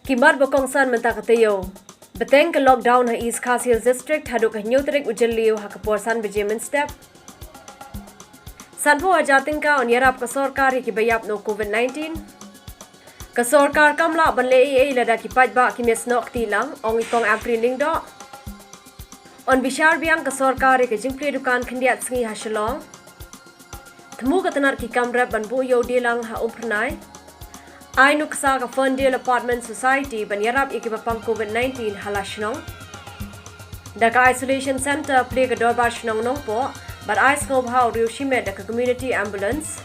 Khubor Ka Taiew. Beteng ke lockdown ha East Khasi District hadu ka nyutrik ujeliu ha kaporsan bejemen step. Sanpo ajating ka on yarap ka sarkar ki bayap no COVID-19. Ka sarkar kamla banlei ei lada ki pajba ki mesnok tilang ong ikong apriling do. On bishar biang ka sarkar ke jingpli dukan khendiat sngi ha shalong. Thmu ka tanar ki kamrap banbu yo dilang ha umpernai. I nuksa ka Ferndale Apartment Society ban yarap ikibapang COVID-19 halashnong. Daka Isolation Center play ka dorbar shnong nong po, but I scope how Riushimed daka Community Ambulance.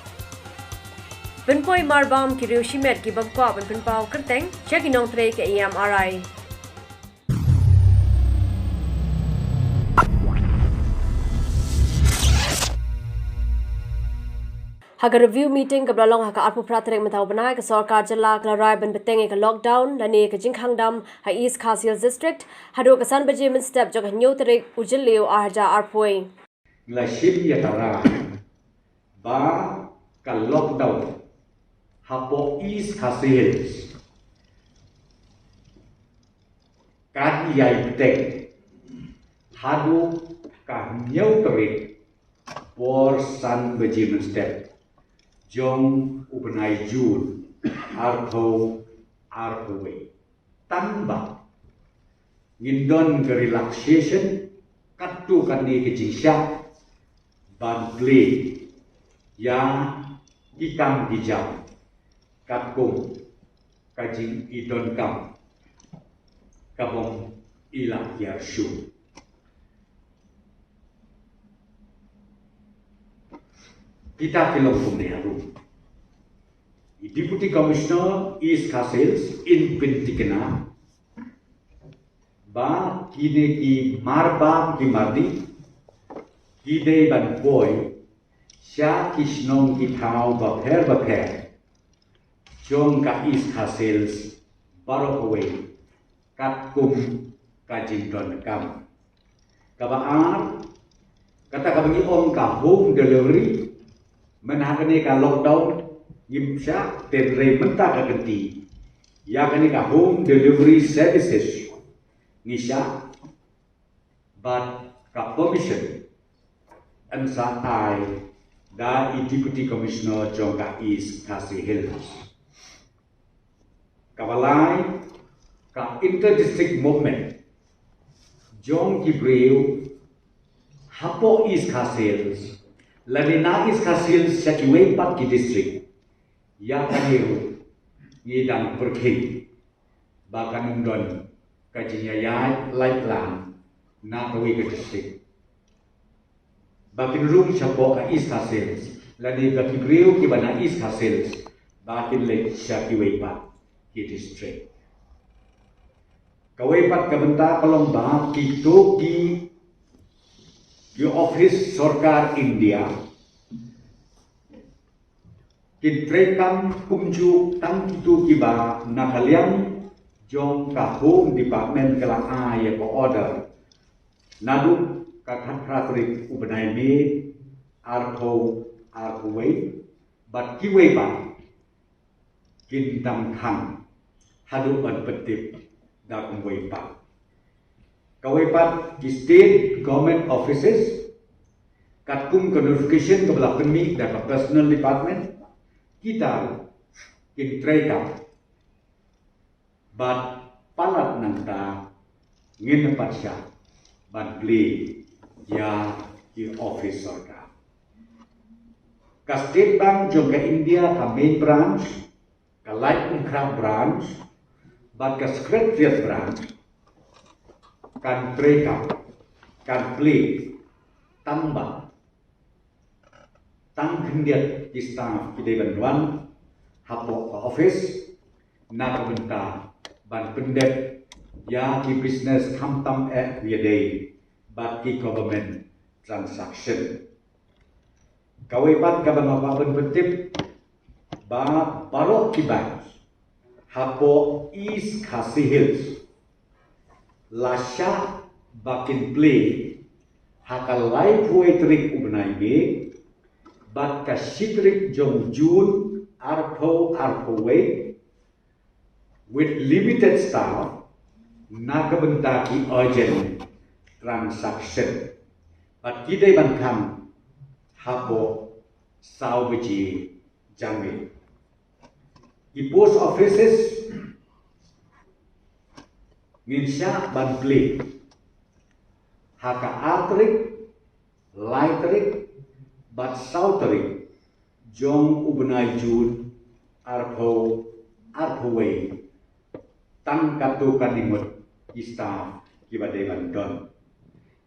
Pinpoy marbam ki Riushimed ki babkwa ban pinpaw kerteng, siya ginong tre ka EMRI. Haga review meeting ka blalong haka arpu pratrek mataw banai ka sarkar jala klarai ban beteng ka lockdown lani ka jingkhang dam ha East Khasi District hadu ka san bejemen step jog nyu trek ujileu arja arpoi la ship ya tara ba ka lockdown hapo East Khasi ka yai beteng hadu ka nyu trek por san bejemen step Jong ubenai Jun arthoway tambah ngindon ke relaxation katu kani ke jingsya ban kli ya ikam hijau katkung kajing idon kam kabong ilah ya shu kita kilong pemeliharaan. Deputy Commissioner East Khasi in Pintikena ba kine ki marba ki mardi kide ban boy sya kisnong ki thau ba pher jong ka East Khasi baro away kat kum ka jington kam kabaan kata kabangi om ka home delivery menhakani ka lockdown yimsha tenre menta ka ganti ya kani ka home delivery services nisha but ka permission ansa ai da deputy commissioner jongka East Khasi Hills kabalai ka inter-district movement jong kibreu hapo East Khasi Hills Lalina East Khasi Channel pat ki district ya kaniru ngidang perkhid bakan undon kajinya ya lifeline na kawi ke district bakin room chapo ka East Khasi lani ka kibriu ki bana East Khasi bakin lek syakiwei pat ki district kawai pat kabenta kolong ba ki to ki office sarkar India kitrekam kumju tang itu kiba nakaliang jong ka home department kelang ya ko order nadu ka khatratrik ubenai me arthoway but kiwei ba kin tam khang hadu ban petip da kumwei pa Kawepat di state government offices katkum ke notification ke belah permit dan ke personal department kita kintreka bat palat nanta ngin patsya ban beli ya di office sarkar ka state bank jong ke India ka main branch ka light income branch bat ka secretariat branch kan treka kan play tambah tang kendiat di staff di bantuan hapo office na benta ban pendek ya ki business kamtam day but ki government transaction kawepat ka bang betip ba barok ki bank hapo East Khasi Hills Lasha bakin play haka live poetry ubnai me bat ka shitrik jong Jun arthoway with limited staff, nakabentaki urgent transaction. But kita bankam habo salvage jambi. The post offices Minsya banpli haka artrik, lightrik, but soutrik jong ubnai jud arpoway tang katu kanimut istaf kibade bandon.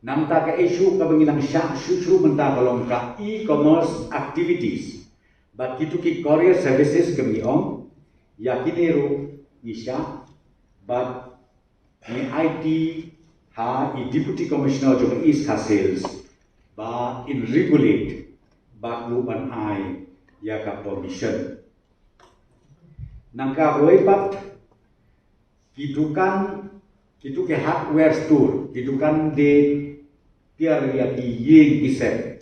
Namta ka isu ka benginang syak susu menta kolong ka e-commerce activities. But kitu ki courier services kami om yakiniru isya but ni IT ha i Deputy Commissioner jong East Sales ba in regulate ba luban ai ya ka permission nangka boipat kidukan kitu ke hardware store kidukan de tiar ya ki yeng isep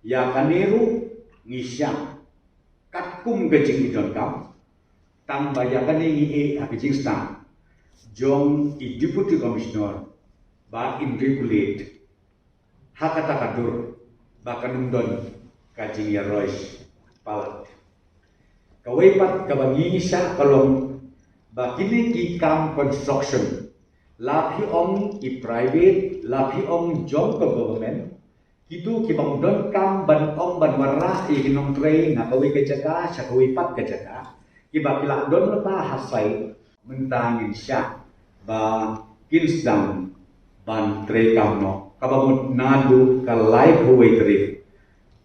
ya kaniru ngisya katkum gejing idon kam tambah ya kani gejing stam jong i Deputy Commissioner ba in regulate hakata kadur ba kanundon kajing ya rois palat kawaipat kabangi siya kalong ba kini ki kam construction lapi ong i private lapi ong jong ka government itu ki bangdon kam ban ong ban warra i kinong tray na kawai ka jaga siya kawaipat ka jaga ki ba kilak don lata hasay mentangin siya ba kinsdam ban tray kam no kabamut nadu ka live huway tray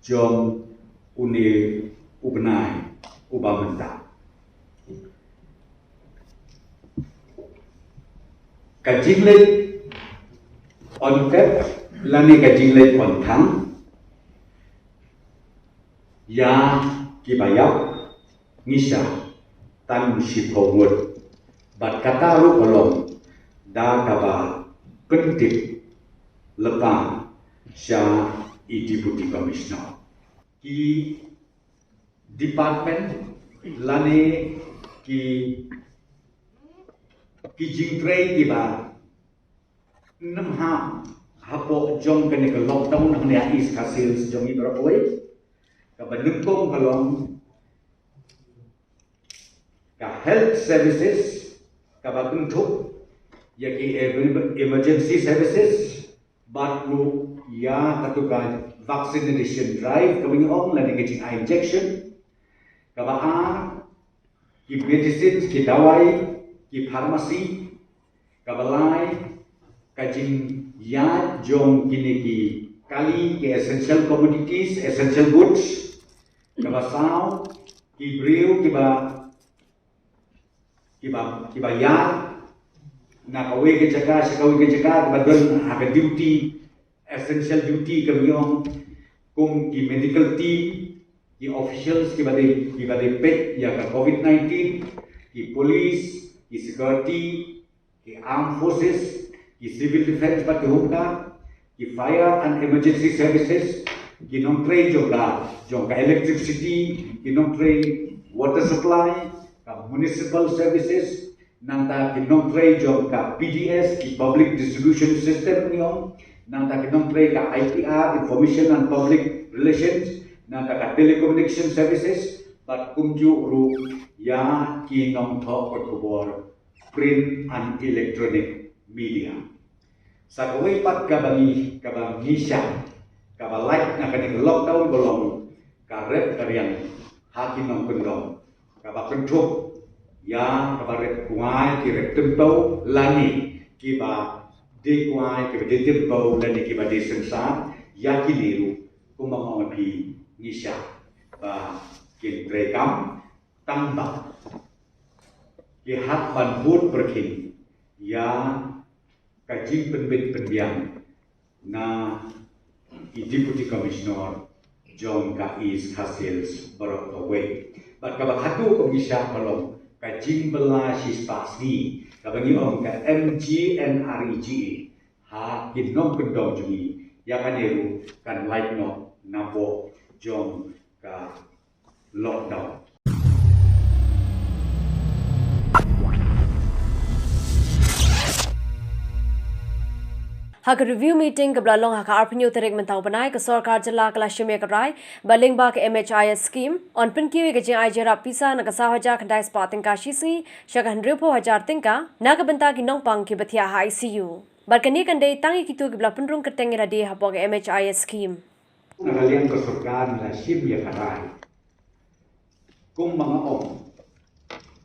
jong uni ubnay ubamenta kajinglet on tap lani kajinglet on thang ya kibayap ngisa tan sipomut bat kataru kolom da kaba pentit lepa sya i Deputy Commissioner ki department lani ki jingtray ki ba nam hapo jong kani ka lockdown nang nia East Sales jong i beroi ka banungkong kalong ka health services ka baguntuk ya ki emergency services batlu ya katukan vaccination drive coming on lani kajing injection kabaan ki medicines ki dawai ki pharmacy kabalai kajing ya jong kini ki kali ki essential commodities essential goods kabasau ki brew ki ba ya na kawe ke jaga sakawe ke jaga badon haka duty essential duty kami yung kung di medical team di officials ki bade pet ya ka COVID-19 ki police ki security ki armed forces ki civil defense bat humka ki fire and emergency services ki non train joga electricity ki non train water supply ka municipal services nanta kinong tray jong ka PDS ki public distribution system niyo nanta kinong tray ka IPR information and public relations nanta ka telecommunication services but kumju ru ya kinong thok Khubor print and electronic media sa kawai pat kabangi siya kabalike na kaning lockdown bolong karep kariang hakinong kendong kabakentuk yang kabaret kuai kira tempau lani kiba de kuai kiba de tempau lani kiba de sensa yakiniru kumang api nisya ba kin rekam tambah lihat banbut berkin ya kajing penbit penbiang na Deputy Commissioner John ka East Sales Borok away but kabak hatu komisya palong kajing bela sispasni kabangi om ka MGNREG ha kinong kendong jungi ya kaneru kan like no napo jong ka lockdown Hak review meeting ke belalong hak arpenyu terik mentau benai ke sorkar jela ke lashime ke rai baling ba ke MHIS scheme on penkiwi ke jing ajera pisa na ke sahaja kendai spa tingka shisi syakan ripo hajar tingka na ke benta ki nongpang ki betia ICU. Barkani kandai tangi kitu ke bela penrung keteng radi hapo ke MHIS scheme. Nakalian ke sorkar na shim ya karai. Kung mga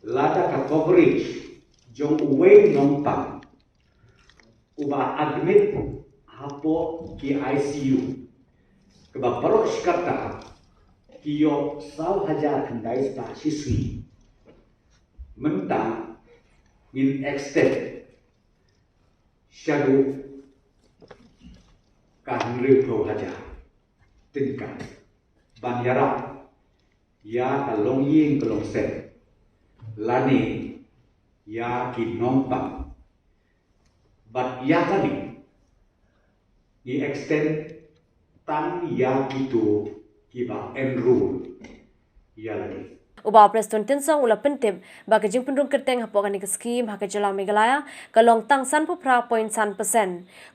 lada ka coverage jong uwe nongpang uba admit hapo ki ICU keba parok shkarta kiyo saw haja thandai spa shiswi mentang in extent shadow kahnri pro haja tingkan banyara ya kalong yin kalong set lani ya ki nongpang but ya kani i extend tan ya gitu kiba enroll ya lagi Uba Preston Tinsong ula pentib bagi jing penrung kerteng hapo kani ke scheme hak jela Meghalaya kalong tang san pupra 0.1%.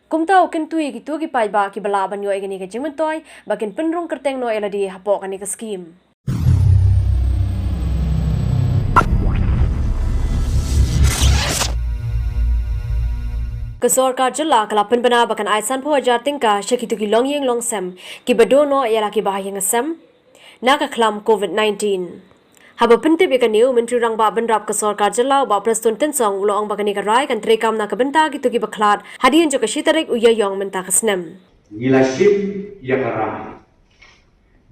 Kumta ukin tui gitu ki pai ba ki bala banyo egini ke jing mentoy bakin penrung kerteng no eladi hapo kani ke scheme. Kesorkar jela kalapan bena bakan aisan po ajar tingka syakitu ki long yeng long sem ki bedono ialah ki bahaya ngesem naka klam COVID-19. Haba pentip ikan niu menteri rang ba benrap kesorkar jela ba Preston Tinsong ulo ong bakani karai kan trekam na kebenta gitu ki baklat hadian jo kashitarik uya yong menta kesnem. Ngilasim ya karai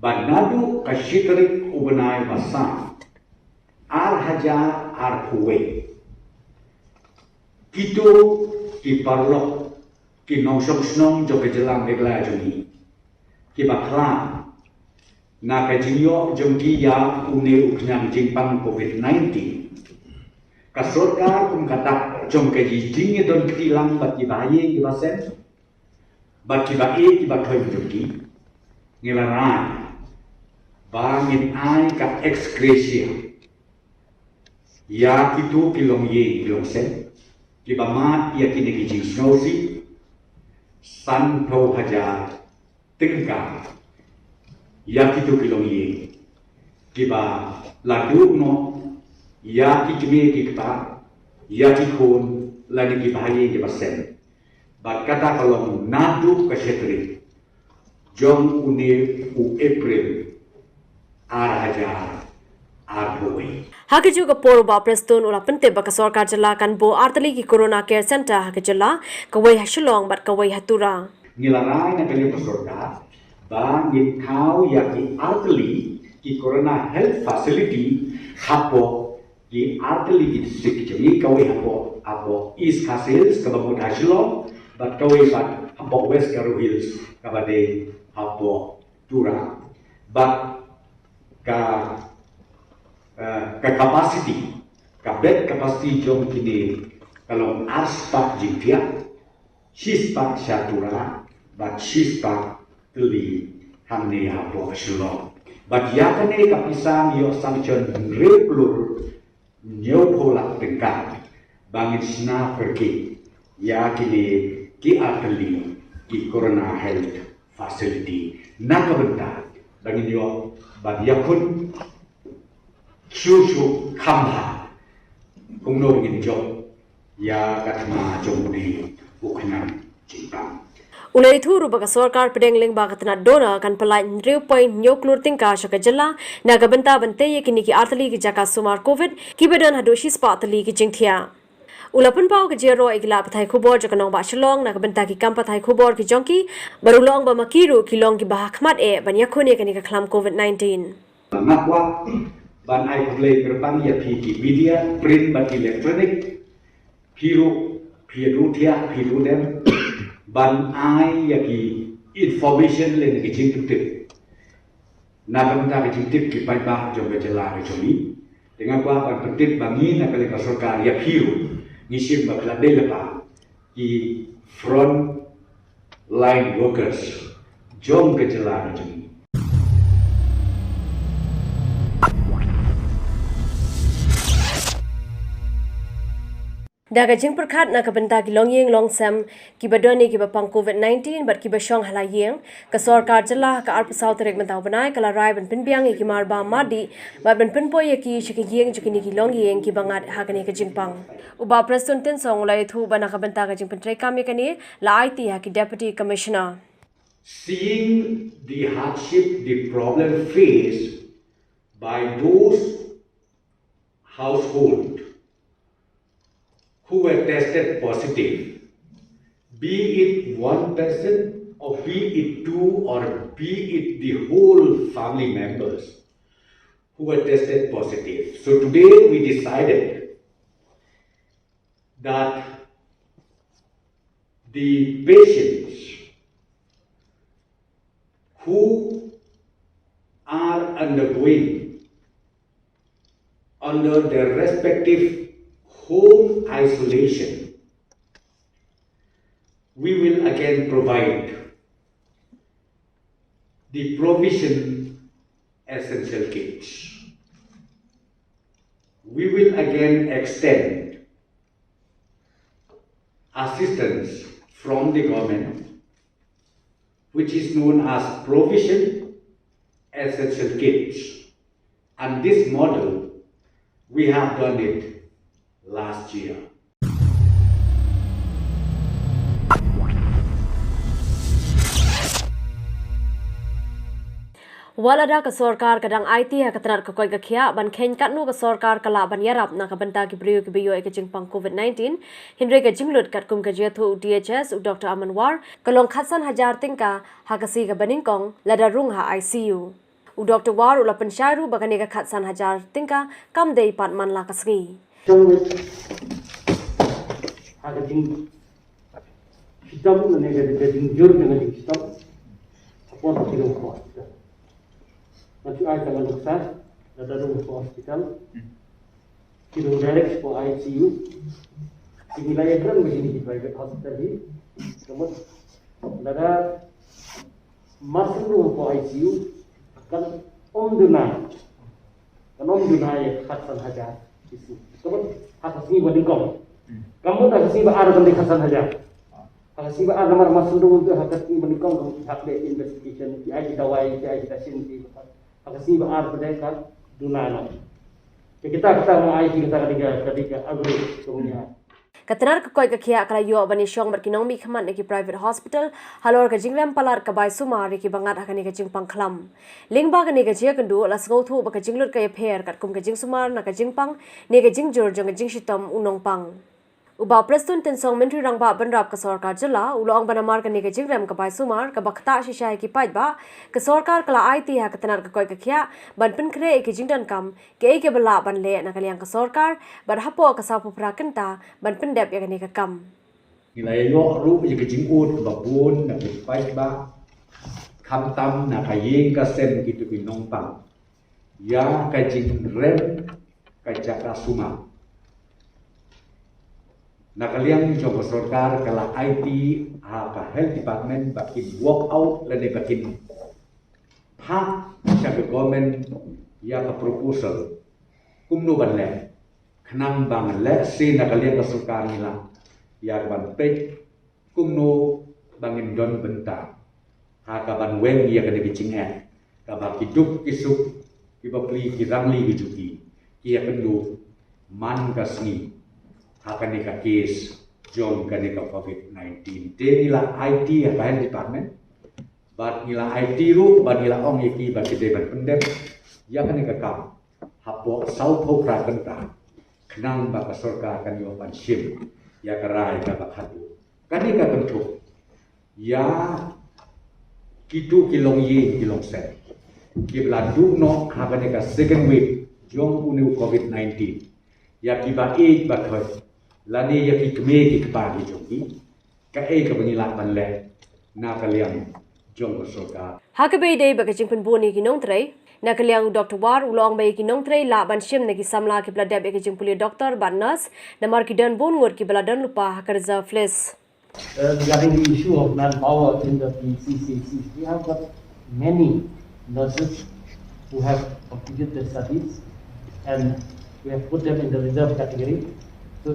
banadu kashitarik ubenai masa ar haja ar kuwe kitu ki parlok ki nongsong snong jo kejelang Meghalaya joni ki bakla na kajinyo jongki ya une uknyang jingpang COVID-19 kasorkar kum katak jong kaji jingi don kitilang bat ki bahaye ki basen bat ki bae ki bakhoy jongki ngilaran bangin ai ka ex gratia ya kitu kilong ye kilong sen ki bama ya kini ki jing snowsi san tho haja tingka ya kitu kilong ye ki ba ladu no ya ki kime ki kta ya ki khon lani ki bahaye ki basen bat kata kalau nadu ka shetri jong une u April ar haja ar boy Hak juga por ba Preston ula pentib ba kesorkar jela kan bo artali ki Corona Care Center hak jela kawai hasilong bat kawai hatura. Nilarai na kali kesorkar ba ngitau ya ki artali ki Corona Health Facility hapo ki artali ki district jemi kawai hapo East Hills kababut hasilong bat kawai bat hapo West Garo Hills kabade hapo tura bat ka capacity, bed capacity jom kini kalau arspak jipia, shispak syatura, bat shispak tuli hamne hapo shulong. Bat yakane kapisang yo sanction replur nyopolak tengkap bangin sna pergi yakini ki ateli ki Corona Health Facility nakabenta bangin yo bat yakun Shushu kamha kungno ngin job ya katma jomudi ukhnam jipang Ulai thuru baka sorkar pedengling baka tena dona kan pelai 3 point nyoklur tingka syaka jela naga benta bente ye kini ki artali ki jaka sumar covid ki bedan hadoshi spa tali ki jingthia Ulapan pau ke jero igla pathai khubor jaka nong ba shlong naga benta ki kam pathai khubor ki jongki barulong ba makiru ki long ki bahakmat e ban yakhone kini ka khlam covid-19 nakwa ban ai play berbang ya ki media print ban electronic piru tia piru dem ban ai ya ki information len ki jingtip na benta ki jingtip ki pai ba jong jela ke jomi dengan kwa ban pentit bangi na kali sorkar ya piru ngisim ba kala lepa ki front line workers jong ke jela ke jomi Daga jing perkhat na kabenta ki long yeng long sam ki badoni ki bapang COVID-19 bat ki basong hala yeng ka sarkar jala ka ar pasau terek mentau banai kala rai ban pinbiang ki mar ba madi bat ban pinpo ye ki shiki yeng jukini ki long yeng ki bangat hakani ka jingpang uba president tin song lai thu bana kabenta ka jing pentrek kam kani la IT ha ki deputy commissioner. Seeing the hardship, the problem faced by those households who were tested positive, be it one person or be it two or be it the whole family members who were tested positive. So today we decided that the patients who are undergoing under their respective home isolation, we will again provide the provision essential kits. We will again extend assistance from the government, which is known as provision essential kits. And this model, we have done it last year. Walada ka sarkar kadang IT ha katrat ka koi ka khia ban khen katnu ka sarkar kala ban yarap na ka banta ki priyo ki biyo ek jingpang COVID-19 hindre ka jinglut kat kum ka jethu DHS u Dr. Amanwar kalong khatsan hajar tingka ha ka si ka baningkong lada rung ha ICU u Dr. War u lapan shairu bakane ka khatsan hajar tingka kam dei pat man la ka sgi ha ka jing hitam ne ga jing jur ne ga hitam apa tak kira ko Nanti I akan lakukan data rumah hospital, kita direct for ICU. Nilai ekran begini di private hospital ini, kemudian data masuk rumah for ICU kan dunia ya khaskan hajar isu. Kemudian khasni badingkong. Kamu tak khasni ba ada banding khaskan hajar. Khasni ba ada masuk rumah tu khasni badingkong hak de investigation, kita wai, kita sini. Kasi ba ar pada kan dunano. Kita mau IT kita ketika agri kemudian. Katanar ka koi ka khia kala yo bani shong bar kinong mi khaman ki private hospital halor ka jingram palar ka bai sumar ki bangat hakani ka jing pangkhlam lingba ka ne ka je kandu las go thu ba ka jinglut ka pher kat kum ka jing sumar na ka jing pang ne ka jing jor jong ka jing shitam unong pang uba president tin song mentri rangba banrap ka sarkar jala ulong banamar ka ne ka jingram ka bai sumar ka bakta shisha ki pajba ka sarkar kala IT ha katanar ka koi ka khia ban pin khre ki jingdan kam ke ke bala ban le na kaliang ka sarkar bar hapo ka sapu prakenta ban pin dep ya ka ne ka kam nilai yo ru ye ka jingud ka babun na ka pajba kham tam na ka yeng ka sen ki tu ki nong pang ya ka jing rem ka jaka suma Nakaliang jong sarkar kala IT ha ka health department bakin walk out lane bakin ha sa government ya ka proposal kumno banle khnang bang le si nakaliang ka sarkar nila ya ban pe kumno bangin don benta ha ka ban wen ya ka de biching ka ba kiduk kisuk ki ba pli ki rangli bijuki ki ya kendu man ka sni akan nika case jom kan nika COVID-19. Dia nila IT ya health department, bat nila IT ru, bat nila ong yaki bat kita bat pendek, ya kan nika kam, hapo sau thau pra kenta, kenang bak sarkar kan yo pan sim, ya kerai ka bak hadu, kan nika bentuk, ya kitu kilong ye kilong set, kibla du no akan nika second wave jom unu COVID-19, ya kiba bat hoy. Lani ya ki kme ki kpa ki jogi ka e ka bangila ban le na ka liang jong ko soka hakabe dei ba ka jing pin boni ki nong trei na ka liang Dr. War ulong bai ki nong trei la ban shim na ki samla ki blood deb ki jing puli doctor ban nurse na mar ki dan bon ngur ki baladan lupa hakarza fles regarding the issue of manpower in the PCCC, we have got many nurses who have completed their studies and we have put them in the reserve category. So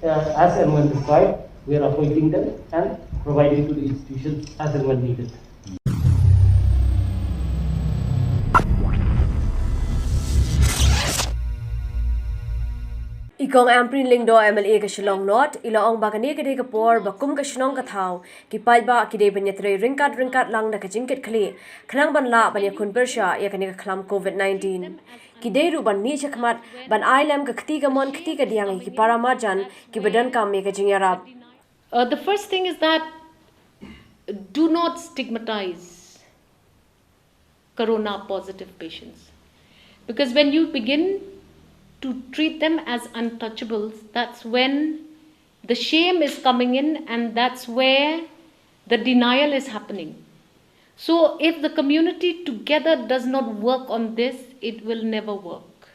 as and when required, we are appointing them and providing to the institutions as and when needed. Ikong amprin lingdo MLA ka Shillong North ilaong bagani ka de ka por bakum ka shnong ka thau ki pai ba ki de banyatre ringkat lang na ka jingket khli khnang ban la banya khun persha ya ka ne ka khlam COVID-19 ki de ru ban mi chakmat ban ailam ka khti ka mon khti ka diang ki paramajan ki badan kam me ka jingyarap. The first thing is that do not stigmatize corona positive patients, because when you begin to treat them as untouchables, that's when the shame is coming in and that's where the denial is happening. So if the community together does not work on this, it will never work,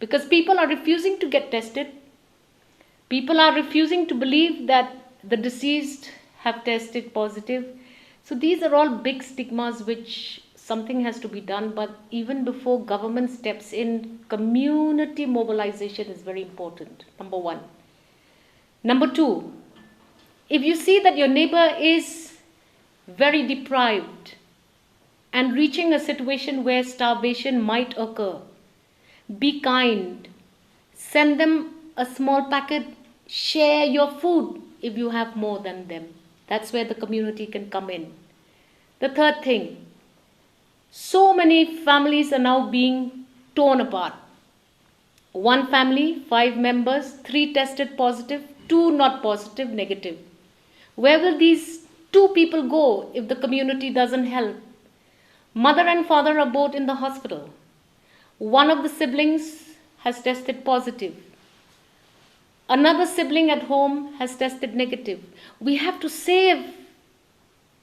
because people are refusing to get tested. People are refusing to believe that the deceased have tested positive. So these are all big stigmas which something has to be done, but even before government steps in, community mobilization is very important, number one. Number two, if you see that your neighbor is very deprived and reaching a situation where starvation might occur, be kind, send them a small packet, share your food if you have more than them. That's where the community can come in. The third thing, so many families are now being torn apart. One family, 5 members, 3 tested positive, 2 not positive, negative. Where will these 2 people go if the community doesn't help? Mother and father are both in the hospital. One of the siblings has tested positive. Another sibling at home has tested negative. We have to save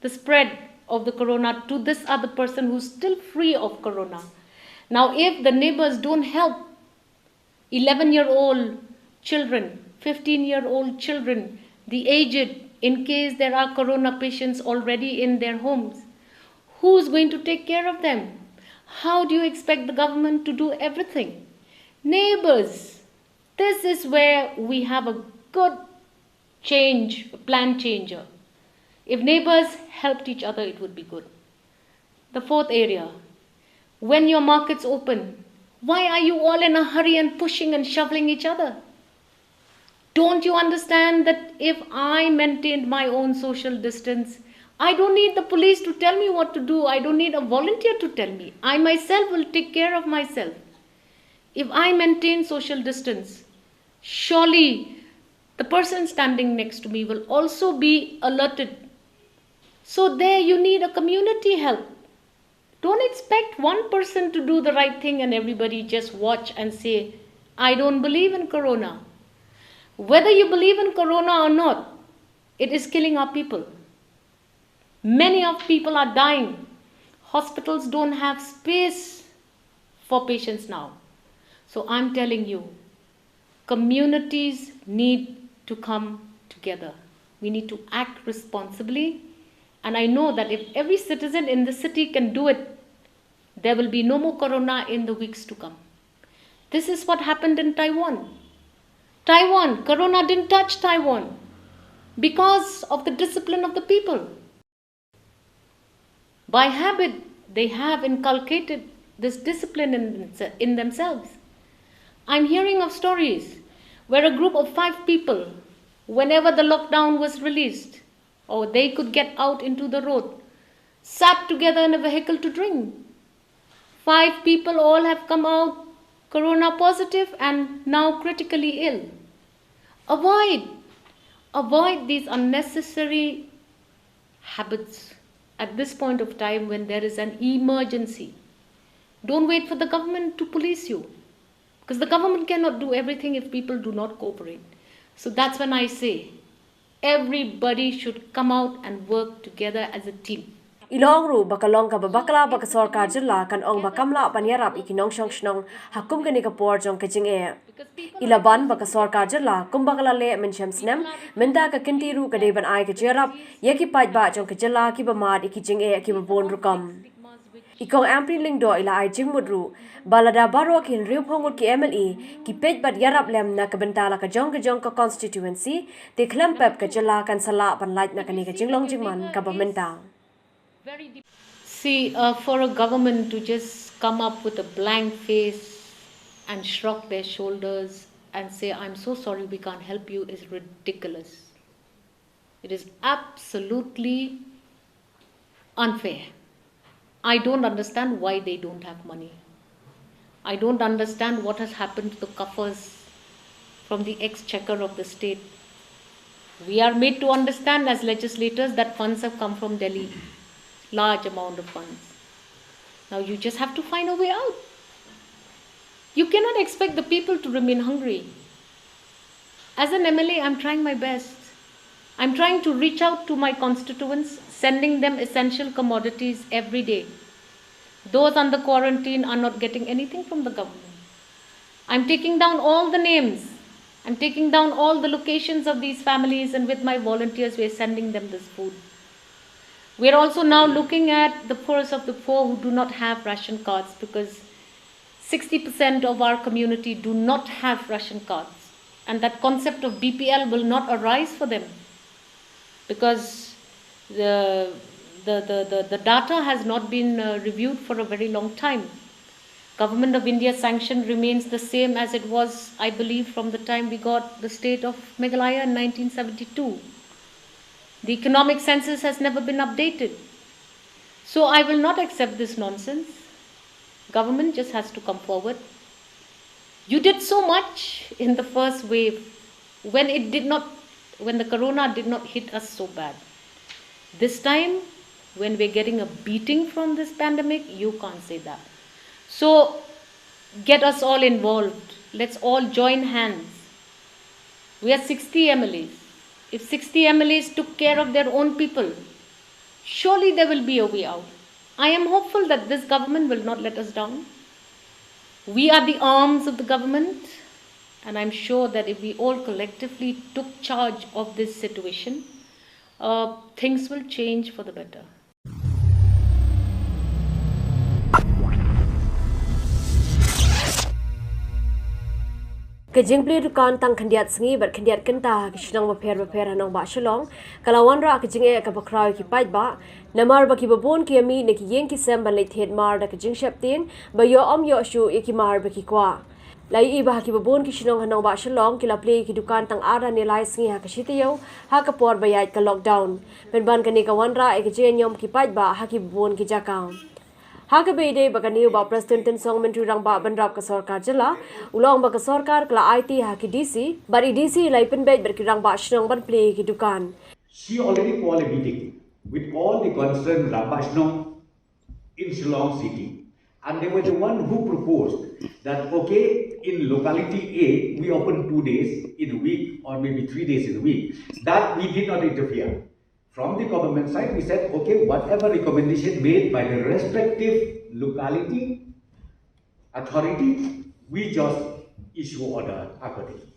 the spread of the corona to this other person who's still free of corona. Now, if the neighbors don't help 11-year-old children, 15-year-old children, the aged, in case there are corona patients already in their homes, who's going to take care of them? How do you expect the government to do everything? Neighbors, this is where we have a good change, a plan changer. If neighbors helped each other, it would be good. The fourth area, when your markets open, why are you all in a hurry and pushing and shoveling each other? Don't you understand that if I maintained my own social distance, I don't need the police to tell me what to do. I don't need a volunteer to tell me. I myself will take care of myself. If I maintain social distance, surely the person standing next to me will also be alerted. So there you need a community help. Don't expect one person to do the right thing and everybody just watch and say, I don't believe in corona. Whether you believe in corona or not, it is killing our people. Many of people are dying. Hospitals don't have space for patients now. So I'm telling you, communities need to come together. We need to act responsibly. And I know that if every citizen in the city can do it, there will be no more corona in the weeks to come. This is what happened in Taiwan. Corona didn't touch Taiwan because of the discipline of the people. By habit, they have inculcated this discipline in themselves. I'm hearing of stories where a group of 5 people, whenever the lockdown was released, or they could get out into the road, sat together in a vehicle to drink. 5 people all have come out corona positive and now critically ill. Avoid these unnecessary habits at this point of time when there is an emergency. Don't wait for the government to police you, because the government cannot do everything if people do not cooperate. So that's when I say, everybody should come out and work together as a team. Ilong ru bakalong ka babakla baka sarkar jilla kan ong bakamla panyarap ikinong shnong hakum kani ka por jong kajing e ilaban baka sarkar jilla kumbakala le mensham snem menda ka kinti ru ka deban ai ka jerap yaki pait ba jong ka jilla ki bamad ikijing e ki babon rukam Ikong amprin lingdo ila ay jingmudru, balada baro kin riu pongut ki MLE, ki pej bad yarap lem na kabentala ka jong ka constituency, ti klempep ka jala kan sala pan light na kani ka jinglong jingman ka bamenta. See, for a government to just come up with a blank face and shrug their shoulders and say, I'm so sorry, we can't help you, is ridiculous. It is absolutely unfair. I don't understand why they don't have money. I don't understand what has happened to the coffers from the exchequer of the state. We are made to understand as legislators that funds have come from Delhi, large amount of funds. Now you just have to find a way out. You cannot expect the people to remain hungry. As an MLA, I'm trying my best. I'm trying to reach out to my constituents, sending them essential commodities every day. Those under quarantine are not getting anything from the government. I'm taking down all the names. I'm taking down all the locations of these families, and with my volunteers, we're sending them this food. We're also now looking at the poorest of the poor who do not have ration cards, because 60% of our community do not have ration cards. And that concept of BPL will not arise for them, because the data has not been reviewed for a very long time. Government of India sanction remains the same as it was, I believe, from the time we got the state of Meghalaya in 1972. The economic census has never been updated. So I will not accept this nonsense. Government just has to come forward. You did so much in the first wave when the corona did not hit us so bad. This time, when we're getting a beating from this pandemic, you can't say that. So get us all involved. Let's all join hands. We are 60 MLAs. If 60 MLAs took care of their own people, surely there will be a way out. I am hopeful that this government will not let us down. We are the arms of the government, and I'm sure that if we all collectively took charge of this situation, things will change for the better. Kajingpli dukan tang kandiat sengi ber kandiat kenta kisnang baper hanong ba shalong kalawan ra kajinge ka bakraw ki pait ba namar ba ki babon ki ami ne ki yeng ki sem ban le thet mar da kajing shaptin ba yo yo shu e ki mar ba ki kwa lai I ba ki babon ki shinong hanong ba shalong ki la play ki dukan tang ara ne lai sengi ha ka shitiyo ha ka por ba yait ka lockdown ben ban ka ne ka wan ra e ka jen yom ki pait ba ha ki babon ki jakang Haka bede bagani ba President Song Menteri rang ba bandrap ka sarkar jala ulong ba ka sarkar kla IT haki DC bari DC lai pen bed berkirang ba shnong ban play ki dukan. She already called a meeting with all the concerned Rabashnong in Shillong city, and they were the one who proposed that okay, in locality A we open 2 days in a week or maybe 3 days in a week. That we did not interfere. From the government side, we said, okay, whatever recommendation made by the respective locality authority, we just issue order accordingly.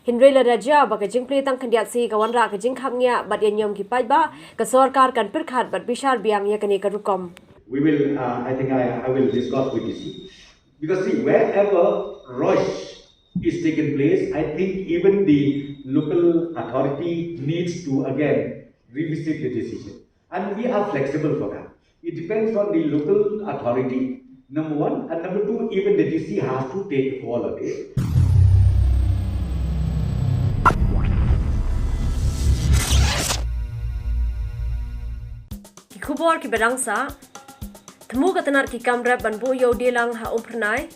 Hinrela Raja ba ka jingpli tang kandiat si ka wanra ka jing khangya bat yanyom ki pai ba ka sarkar kan perkhat bat bishar biang ya kani ka rukom. We will, I think I will discuss with DC. Because see, wherever rush is taking place, I think even the local authority needs to again revisit the decision, and we are flexible for that. It depends on the local authority, number one, and number two, even the DC has to take a call on it. Khubor ki berangsa temu katanar ki kamrap ban bo yo delang ha umpernai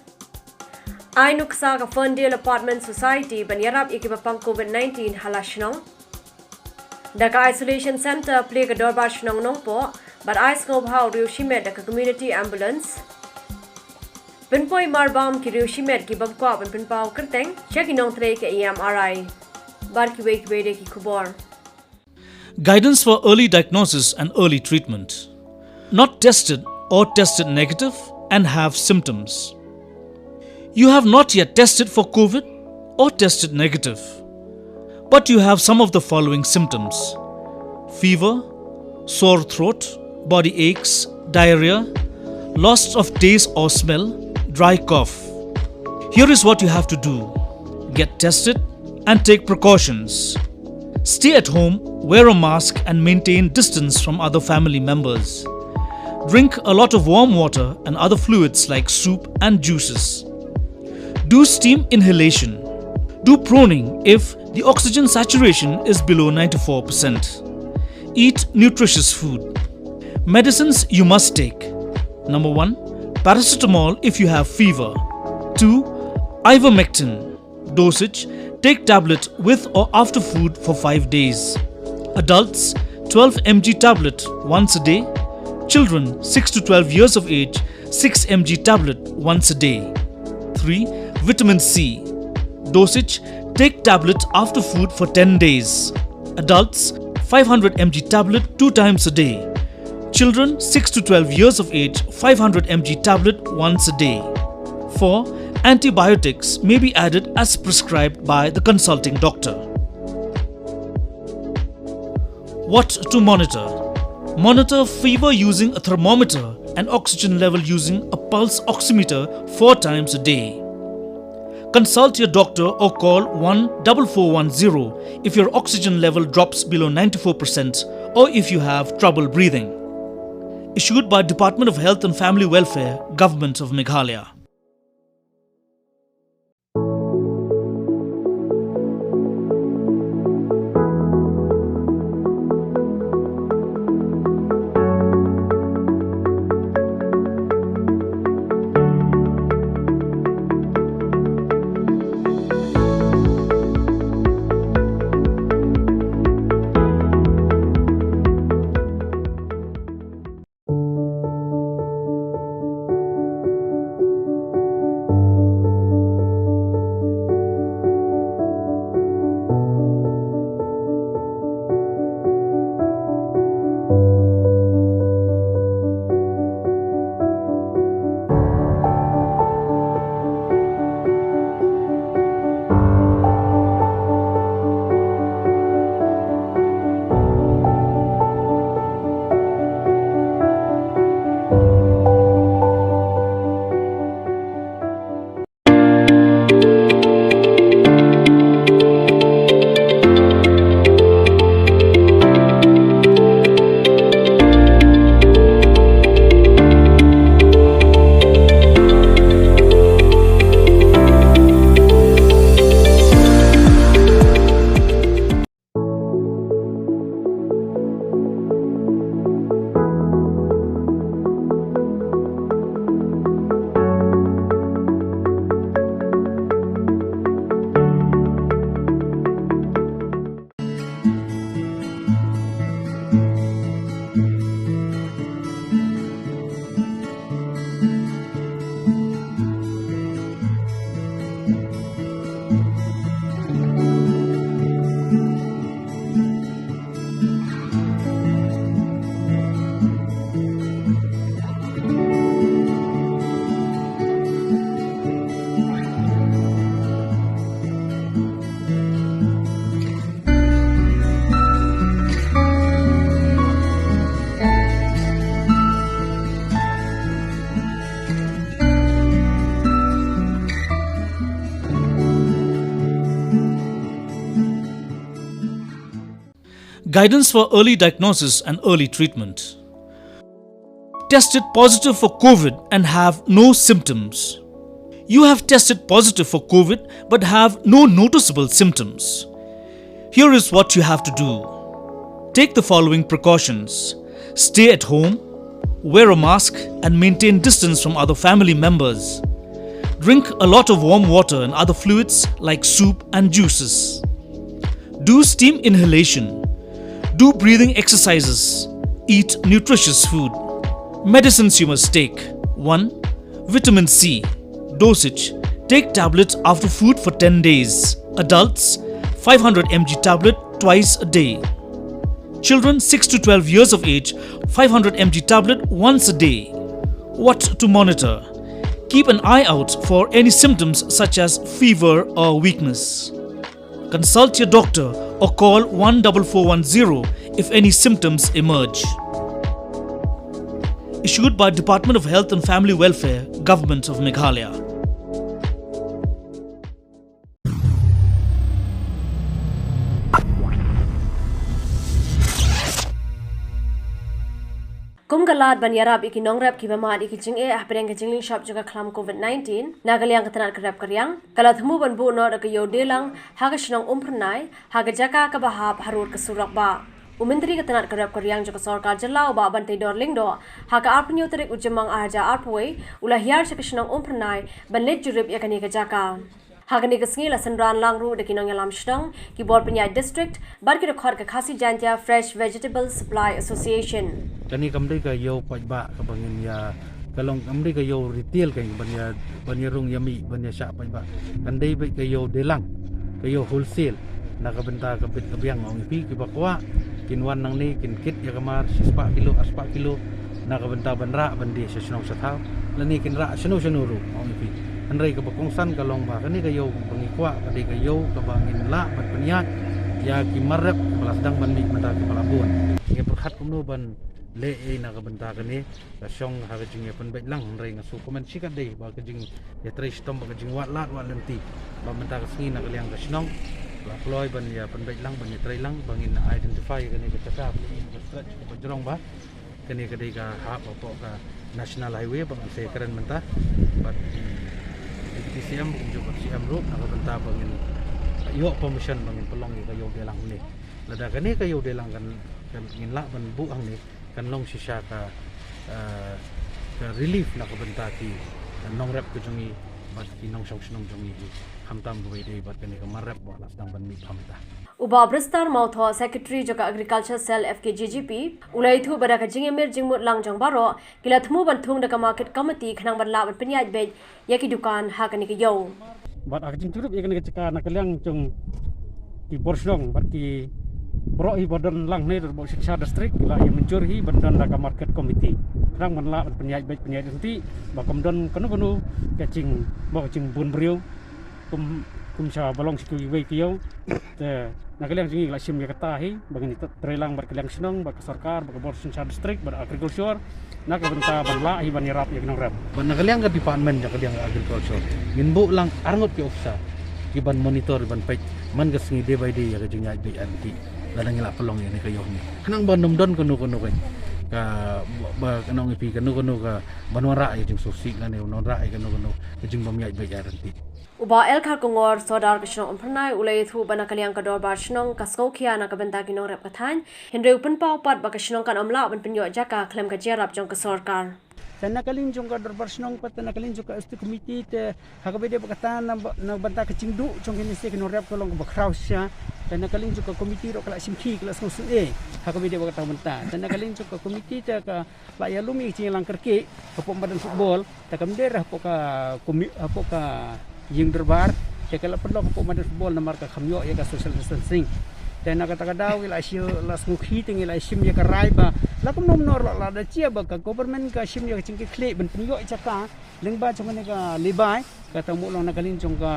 ai nuksa ka Ferndale Apartment Society ban yarap ikibapang COVID-19 halashnong Daka Isolation Center play ka dorbar shnong nong po, but I scope how Ryoshimed daka community ambulance. Pinpoy marbam ki Ryoshimed ki babkwa ban pinpaw kerteng, siya kinong tre ka EMRI. Bar ki wake wede ki Khubor. Guidance for early diagnosis and early treatment. Not tested or tested negative and have symptoms. You have not yet tested for COVID or tested negative, but you have some of the following symptoms: fever, sore throat, body aches, diarrhea, loss of taste or smell, dry cough. Here is what you have to do. Get tested and take precautions. Stay at home, wear a mask and maintain distance from other family members. Drink a lot of warm water and other fluids like soup and juices. Do steam inhalation. Do proning if the oxygen saturation is below 94%. Eat nutritious food. Medicines you must take. Number 1. Paracetamol if you have fever. 2. Ivermectin. Dosage: take tablet with or after food for 5 days. Adults 12 mg tablet once a day. Children 6 to 12 years of age 6 mg tablet once a day. 3. Vitamin C. Dosage: take tablet after food for 10 days. Adults 500 mg tablet 2 times a day. Children 6 to 12 years of age 500 mg tablet once a day. 4. Antibiotics may be added as prescribed by the consulting doctor. What to monitor? Monitor fever using a thermometer and oxygen level using a pulse oximeter 4 times a day. Consult your doctor or call 14410 if your oxygen level drops below 94% or if you have trouble breathing. Issued by Department of Health and Family Welfare, Government of Meghalaya. Guidance for early diagnosis and early treatment. Tested positive for COVID and have no symptoms. You have tested positive for COVID but have no noticeable symptoms. Here is what you have to do. Take the following precautions. Stay at home, wear a mask and maintain distance from other family members. Drink a lot of warm water and other fluids like soup and juices. Do steam inhalation. Do breathing exercises. Eat nutritious food. Medicines you must take. 1. Vitamin C. Dosage: take tablets after food for 10 days. Adults 500 mg tablet twice a day. Children 6 to 12 years of age 500 mg tablet once a day. What to monitor? Keep an eye out for any symptoms such as fever or weakness. Consult your doctor or call 14410 if any symptoms emerge. issued by Department of Health and Family Welfare, Government of Meghalaya. Kumgalad banyarab iki nongrap ki bamad iki jing ahpereng ke jingling shop juga klam COVID-19 nagaliang ketanat kerap karyang kalat hemu ban bu no da yo delang haga shnong umpernai haga jaka ka bahap harur ke surak ba Umentri ketanat kerap karyang juga sarkar jelau ba bantai dorling do haga arpenyo terik ujemang aja arpoi ulah hiar sa shnong umpernai banlet jurip yakani ke jaka Hagani kesngila senran langru de kinong yalam shnong ki bor penyai district bar ki rekhor ke RiKhasi Channel Fresh Vegetable Supply Association Kani kamri ka yo pajba ka bangin ya kalong kamri ka yo retail ka banya rung yami banya sya pajba kandai bai ka yo delang ka yo wholesale na ka benta ka bit ka biang ong ipi ki bakwa kinwan nang ni kin kit ya kamar 6 kilo na ka benta banra bandi sa shnong sa thau lani kin ra shnu ru ong ipi Andai ka bakongsan kalong ba kani kayo pangikwa kadi kayo kabangin la bat panyat ya ki marep balasdang bandi mata ki palabon nge perkhat kumno ban le e na ka benta kani ka syong ha ka jing pen bet lang andai nga su komen sikat dei ba ka jing ya trai stom ba ka jing wat lenti ba menta ka singi na kaliang ka snong la ploy ban ya pen bet lang ban ya trai lang bangin na identify kani ka tata ka stretch ka jrong ba kani ka dei ka ha ba ka national highway bang se keren menta bat TCM juga CM Group nak benta bangin yo permission bangin pelong kayo delang ni lada kani kayo delang kan ngin la ban bu ang ni kan long sisya ka relief nak benta ki nong rep ku jungi bat ki nong shong snong jungi hamtam bu dei bat kani ka marep ba las dang ban mi phamta Uba Bristar Mautho Secretary Joka Agriculture Cell FKGGP ulai thu baraka jingemir jingmut langjang baro kila thmu ban thung daka market committee khnang ban la ban penyaj be yaki dukan hakani ke yo bat ak jing turup yakani ka na kaliang chung ki borsong bat ki bro hi badan lang ne bo shiksha district la yang mencuri bandan daka market committee khnang ban la ban penyaj be penyaj nanti ba komdon kanu kacing ba kacing bun briu kumsa balong sikui we kiyo te nakaliang jingi la sim ya katahi bangin trelang bar kaliang senong bar sarkar bar bor sunsa district bar agriculture nak benta banla hi ban yarap ya nong rap ban nakaliang ka department ja kaliang agriculture ginbu lang arngot ki ofsa ki ban monitor ban page man gasngi day by day ya jingi bi anti ladang ila pelong ya ni kayo ni kanang ban nomdon kono kay ka ba kanong ipi kono ka banwara ya jing susi ngane nonra ay kono jing bamyai bi anti Uba elkhar kongor sodar kishnong umpernai ulai thu bana kaliang ka dor bar shnong kasko khia na ka benta ki nong rep kathan hendre upen pau pat ba ka shnong kan omla ban penyo jaka klem ka jerap jong ka sarkar Sana kalin jong ka dor bar shnong pat na kalin jong ka sti committee te hakabede bakatan na benta ka cingdu jong kini se ki nong rep kolong ba kraus sia sana kalin jong ka committee ro kala simki kala sung e hakabede bakatan benta sana kalin jong ka committee te ka la ya lumi cing lang kerke ka pembadan football ta kamdera po ka Yung derbar, kaya perlu ko madas bol na marka kamyo ya ka social distancing. Dan nakata daw ila siyo las ngukhiting ila sim ya ka raiba. La kum nom nor la da chia ba ka government ka sim ya chingki kle ben pinyo chaka lengba chong ka libay kata mo long nakalin chong ka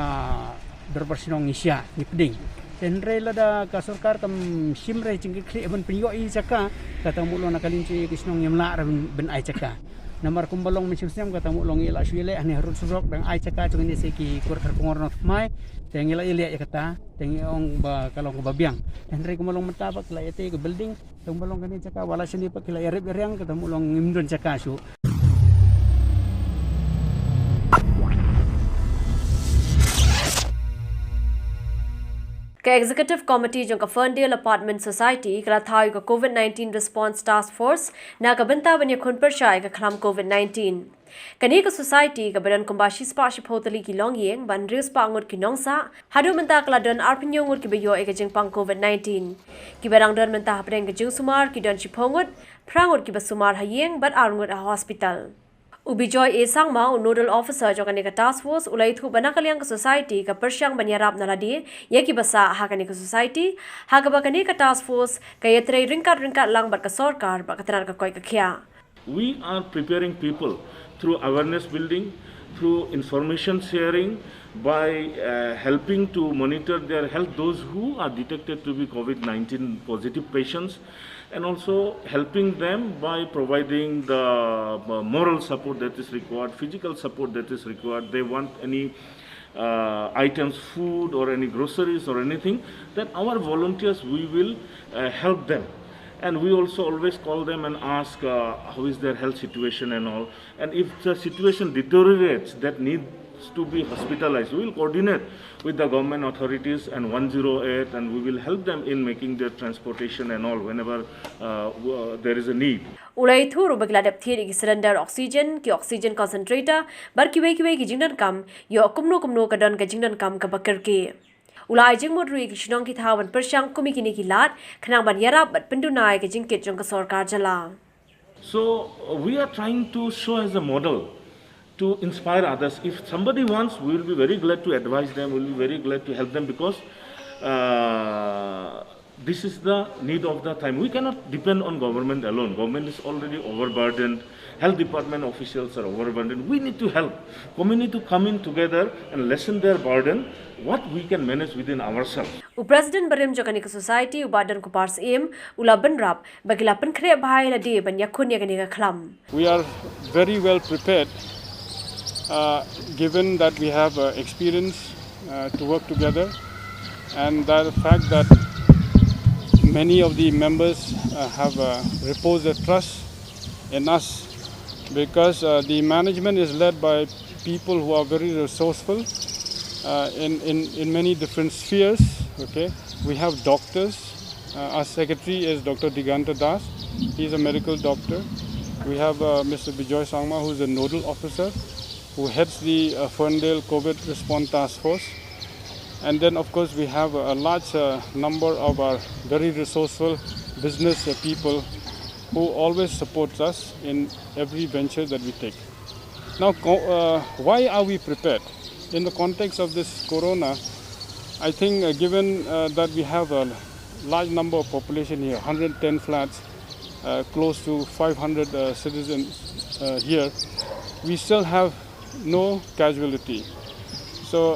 derbar sinong isya ni peding. Dan rela da ka sarkar kam sim re chingki kle ben pinyo I chaka kata mo long nakalin chi kisnong yamla ben ai chaka. Namar kumbalong mencim kata mu long ila syele ani harun surok dang ai caka chung ni seki kur kongor not mai tengila ilia ya kata tengi ong ba kalong ba biang henry kumbalong mentabak la yate ke building kumbalong kani caka wala sini pak la yarib yang kata mu long ngimdon caka su Ka Executive Committee jong ka Ferndale Apartment Society kala thai ka COVID-19 Response Task Force na ka benta banya khun per shai ka khlam COVID-19 kani ka society ka badan kumbashi spa shipotali ki long yeng ban rius pa ngot ki nongsa hadu menta kala don arpinyo ngot ki beyo e ka jing pang COVID-19 ki barang don menta hapreng ka jing sumar ki don shipongot prangot ki basumar hayeng bat arngot a hospital Ubijoy A Sangma, Nodal Officer Jokanika Task Force, ulai thu banakaliang ka society ka persyang banyarap naladi, yaki basa hakanika society, hakabakanika Task Force, kaya tray ringkat lang bat ka sarkar, bat katanan ka koy ka kya. We are preparing people through awareness building, through information sharing, by helping to monitor their health, those who are detected to be COVID-19 positive patients, and also helping them by providing the moral support that is required, physical support that is required. They want any items, food or any groceries or anything, that our volunteers, we will help them. And we also always call them and ask how is their health situation and all. And if the situation deteriorates, that needs to be hospitalized, we will coordinate with the government authorities and 108, and we will help them in making their transportation and all whenever there is a need. Ulai thuru bagladap thiri ki cylinder oxygen concentrator bar kiwe ki jingdan kam yo kumno ka don ka jingdan kam ka bakar ke. Ulai jing modrui ki shinong ki thawan persyang kumi kini ki lat khnang ban yarap bat pendunai ka jingkit jong ka sarkar jala. So we are trying to show as a model to inspire others. If somebody wants, we will be very glad to advise them, we will be very glad to help them, because this is the need of the time. We cannot depend on government alone. Government is already overburdened. Health department officials are overburdened. We need to help community to come in together and lessen their burden, what we can manage within ourselves. President Barim Jokani Society Ubadan Kupars Im Ula Benrap bagila penkre bahai la de ban yakun yakani ka khlam. We are very well prepared, given that we have experience to work together, and the fact that many of the members have reposed their trust in us, because the management is led by people who are very resourceful in many different spheres. Okay, we have doctors. Our secretary is Dr. Diganta Das. He's a medical doctor. We have Mr. Bijoy Sangma, who is a nodal officer, who heads the Ferndale COVID Response Task Force. And then, of course, we have a large number of our very resourceful business people who always support us in every venture that we take. Now, why are we prepared? In the context of this corona, I think given that we have a large number of population here, 110 flats, close to 500 citizens here, we still have no casualty. So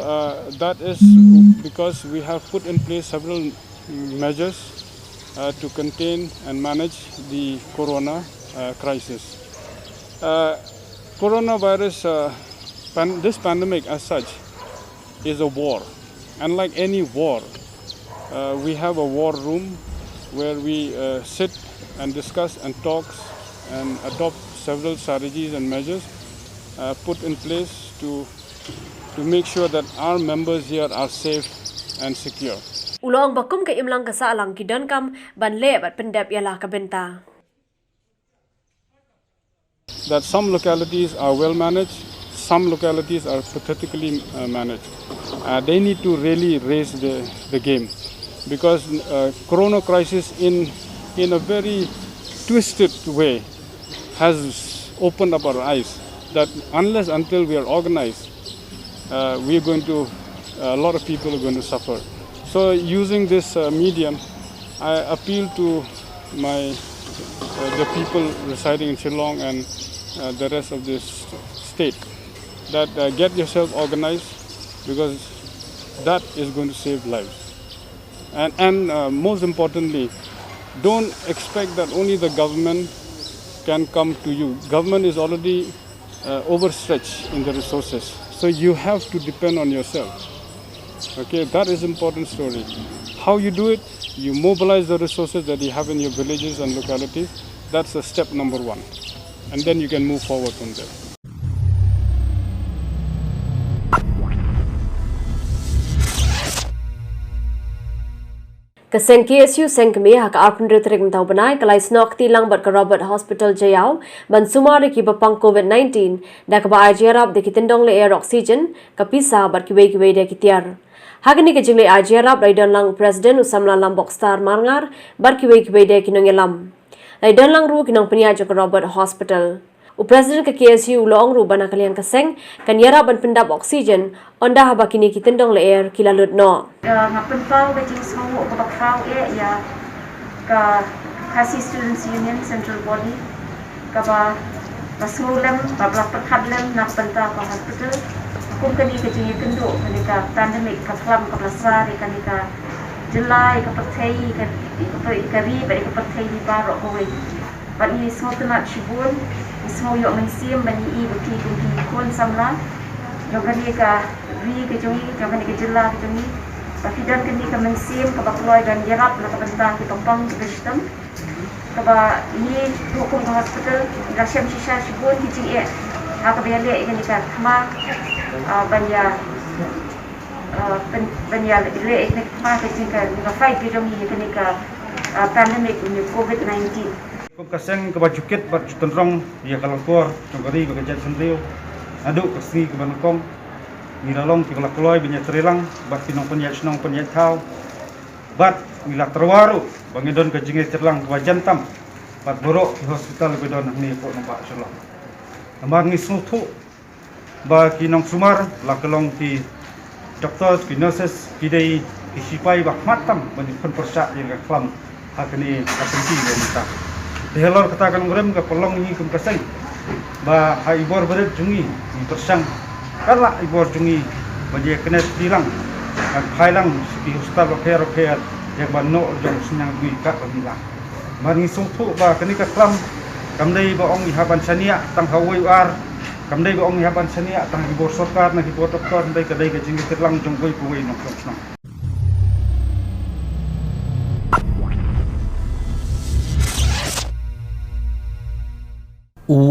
that is because we have put in place several measures to contain and manage the corona crisis. Coronavirus, this pandemic as such is a war. Unlike any war, we have a war room where we sit and discuss and talk and adopt several strategies and measures put in place to make sure that our members here are safe and secure. Ulong bakum ka imlang ka sa alang ki don kam ban le bat pendap yala ka benta. That some localities are well managed, some localities are pathetically managed. They need to really raise the game, because corona crisis in a very twisted way has opened up our eyes that until we are organized, we are going to, a lot of people are going to suffer. So using this medium, I appeal to the people residing in Shillong and the rest of this state that get yourself organized, because that is going to save lives. And most importantly, don't expect that only the government can come to you. Government is already overstretched in the resources. So you have to depend on yourself. Okay, that is important story. How you do it, you mobilize the resources that you have in your villages and localities. That's a step number one. And then you can move forward from there. Kaseng KSU sengkemi hak arpun retrik mentau benai kalai snok tilang bat ke Robert Hospital Jayau ban sumari ki bapang COVID-19 dak ba ajarap de kitendong le air oxygen kapisa bat kiwei de kitiar. Hagni ke jingle ajarap raidan lang President Usamla Lambok Star Marngar bar kiwei de kinongelam. Raidan lang ru kinong peniaja ke Robert Hospital. President ke KSU long ru bana kalian kaseng kan yara ban pendap oxygen onda haba kini kitendong le air kilalut no. Ngapen pau ke jing semua ke pau ya ke RiKhasi Students Union Central Body ke ba semulem babla perhadlem nak penta ke hospital kum kani ke jingi kendo kani ka pandemic ka klam ka plasari kani ka July ka patay ka riba ka patay di baro ko we but ni small na chibun ni small yo mensim bani I buti kunti kon samla yo kani ka ri ke jongi yo kani ka July ke jongi tapi dan kani ka mensim ka bakloy dan yarap na ka bantang ki pampang ki system ka ba ni hukum ka hospital rasyam shisha chibun ki jingi haka biale kani ka kama banya banya le eknek ma ke jinga ni fight ke jongi kani ka pandemic ni COVID-19 Kum kaseng ke bajukit bar tenrong ya kalangkor congkari ke jet sendriu aduk kasni ke banakong ni lalong ke kalakloi banyak terilang bat pinong penyat senong penyat tau bat milak terwaru bangidon ke jingai terlang ke jantam bat borok ke hospital bedon ni pok nampak insyaallah amar ni sutu ba kinong sumar lakelong ki doktor ki nurses ki dei ki sipai bak matam bani pen persak yang klam hakni apenti minta Dihalor katakan ngrem ke pelong ni kum kaseng ba ha ibor beret jungi ni persang kala ibor jungi ba dia kena tilang kan phailang di hospital repair yang ba no jong senyang dui ka bilang mari sungthu ba kani ka klam kamdai ba ong haban sania tang hawai war kamdai ba ong haban sania tang ibor sarkar na ibor doktor dai kadai ka jingi tirlang jong koi kuwei nok nok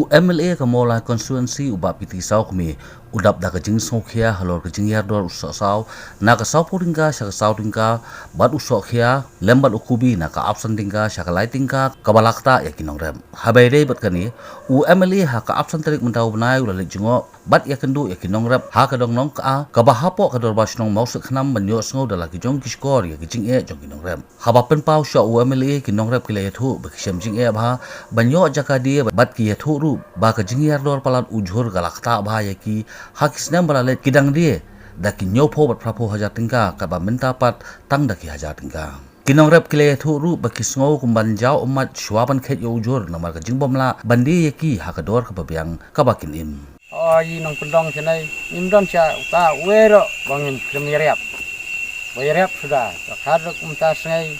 MLA Kamola constituency uba piti sau kami udap da kajing sokhia halor kajing yardor usok sau na ka sau puringka sha ka sau tingka bat usok khia lembat ukubi na ka absen tingka sha ka lai tingka kabalakta yakinong rem habai rei bat kani MLA ha ka absen tarik mentau benai ulalik jingo bat yakendu yakinong rem ha ka dong nong ka bahapo ka dor basnong mausuk khnam banyo sngo da lagi jong kiskor yakijing jong kinong rem haba pen pau sha MLA kinong rem kile thu bakisem jing bha banyo jakadi bat ki thu ba ka jingyar dor palat ujhur galakta bha yaki hakisnam balalet kidang dia daki nyopo bat prapo hajar tingka ka ba menta pat tang daki hajar tingka kinong rep kile thu ru ba kisngo kumban jaw umat shwaban khet yo ujhur namar ka jingbomla bandi yaki hakador ka babyang ka bakin im yi nong pendong chenai imdon cha ta wero bangin kemirep bayarep sudah kadok umta sengai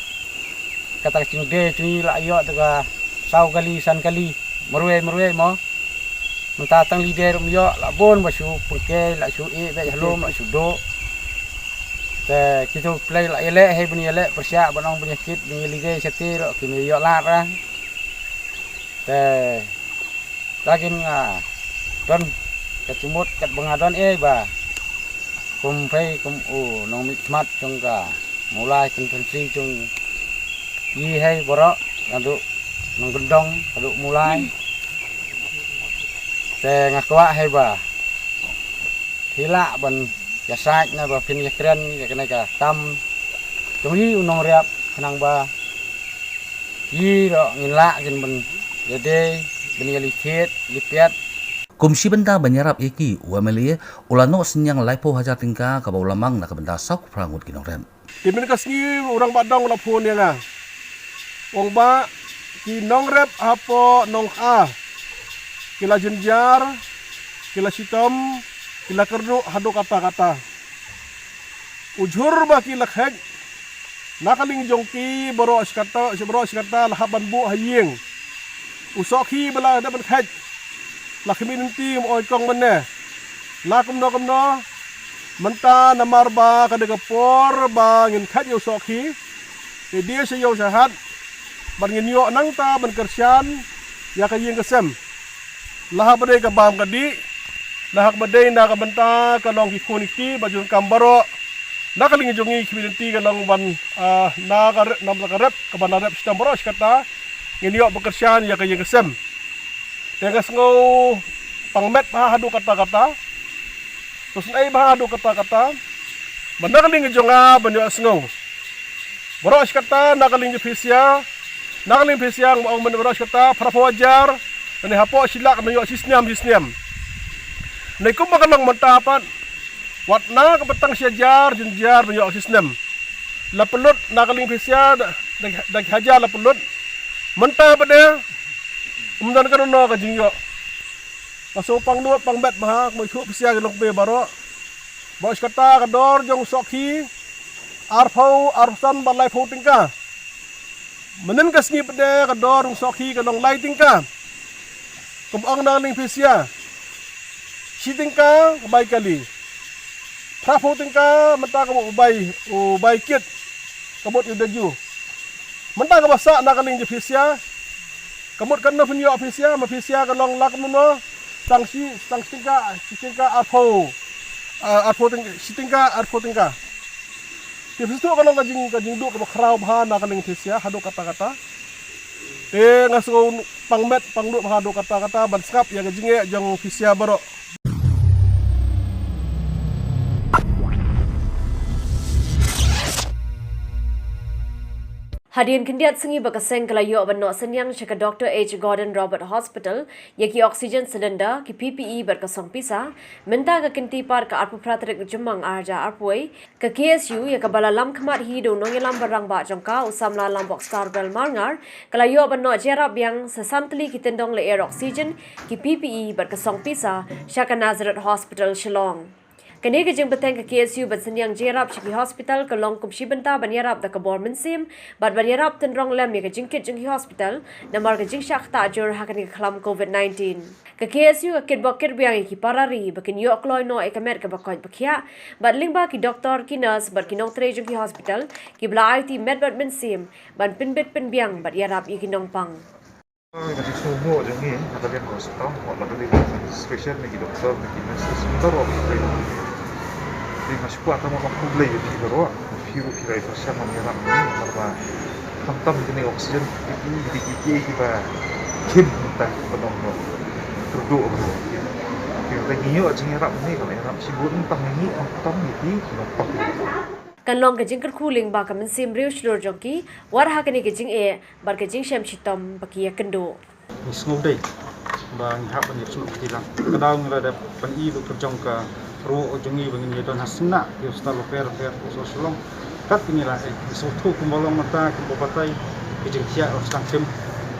kata cingde cui la yo daga sau kali san kali merwe mo mentatang lider yo la bon ba shu pulke la shu e be halom la shu do te kitu play la ele he buni ele persya banong penyakit ni lige seti ro kini yo la ra te lagin don kecimut kat bengadon ba kum phai kum nong mitmat chung ka mulai konvensi chung yi hai borok aduk nong gendong aduk mulai te ngakwa hai ba hila ban yasak na ba pin yakren ya kena ka tam chung yi nong riap kenang ba yi ro ngila gin ban jade benilitet lipiat Kumsi benda banyarap eki UMLA ulano senyang laipo hajar tingka ka baulamang na ka benda sak prangut kinong rem. Timin kasngi orang badang la phone yang ong ba ki nong rep apo nong kila jenjar kila sitam kila kerdu hadu kata-kata ujur ba kila khaj nakaling jongki boro askata lahaban bu haying usoki bala dapat khaj lakmin nanti mo kong mana lakum no menta namar ba kada kapor ba ngin khat yo sokhi dia se yo sahat ban ngin yo nang ta ban kersian ya ka yeng kesem lah badai ka bam kadi lah badai na ka benta ka long ki kuniti bajun kambaro na ka lingi jongi kibinti ka long ban na ka nam ka rep ka ban rep sistem boros kata ngin yo bekersian ya ka yeng kesem tegas ngau pangmet bah hadu kata-kata terus ai bah hadu kata-kata benakaling jonga banyo asngau boros kata nakaling fisia mau boros kata prapo ajar ani hapo silak no sistem nei kum makanang mentapan watna kapetang siajar jenjar banyo sistem la pelut nakaling fisia dag hajar la pelut menta pada kemudian kan no ka jingyo pasopang nuat pang bet bah mo chu pisia long pe baro Bos kata kador jong sokhi arfau arsan balai fau tingka. Menen kasni pede kador jong sokhi kadong lai tingka. Kumang naling pesia. Si tingka kebai kali. Trafo tingka menta kamu ubai kit. Kamut idaju. Menta kabasa nakaling pesia. Kamut kan penyo pesia kalong lak nuno. Tang tingka arfau. Sitingka tingka. Tipis tu kalau kajing duk kalau kerau bahan nak kaling tisia hado kata-kata. Ngasuh pangmet pangduk hado kata-kata banskap ya kajing jong tisia baru. Hadian kendiat sengi bakaseng kalayo banno senyang chaka Dr. H. Gordon Robert Hospital yaki oxygen cylinder ki PPE berkasong pisa menta ka kinti par ka arpu pratrik jumang arja arpuai ka KSU ya ka balalam khamat hido nongelam barang ba jongka usamla lambok starbel marngar kalayo banno jera biang sesantli ki tendong le air oxygen ki PPE berkasong pisa chaka Nazareth Hospital Shillong. Kani ke jeng beteng ke KSU bersenyang jerap Shiki Hospital ke long kumshi benta banyarap da Khubor mensim bat banyarap tenrong lem ya ke jengkit jengki hospital namar ke jeng syak tajur hakan ke kelam COVID-19. Ke KSU ke kit bokir biang ki parari bakin yo kloy no ekamet ke bakoi bakia bat lingba ki doktor ki nurse bat kinong tre jengki hospital ki bla IT med bat mensim ban pinbit pin biang bat yarap ki nong pang. Masih semua je ni, ada yang hospital, ada yang special lagi doktor, lagi nurse, sebentar orang di masih kuat sama orang publik di bawah, virus itu sama menyerang ini, karena hantam jenis oksigen ini di kita kim entah penolong terduk, kita lagi ni aja nyerap ni, kalau nyerap sibuk entah ni hantam ini nampak. Kan long kajing kerkuling ba kamen sim riu shlor jongki war ha kani kajing e bar kajing sham chitom bakia kendo Isngov day bang hap ni sulu tilang kadang ada pan i lu terjongka ro jongi bangin yedon hasna yo stalo per so sulong kat ni la so tu kumbolong mata kumbopatai kajing sia ostang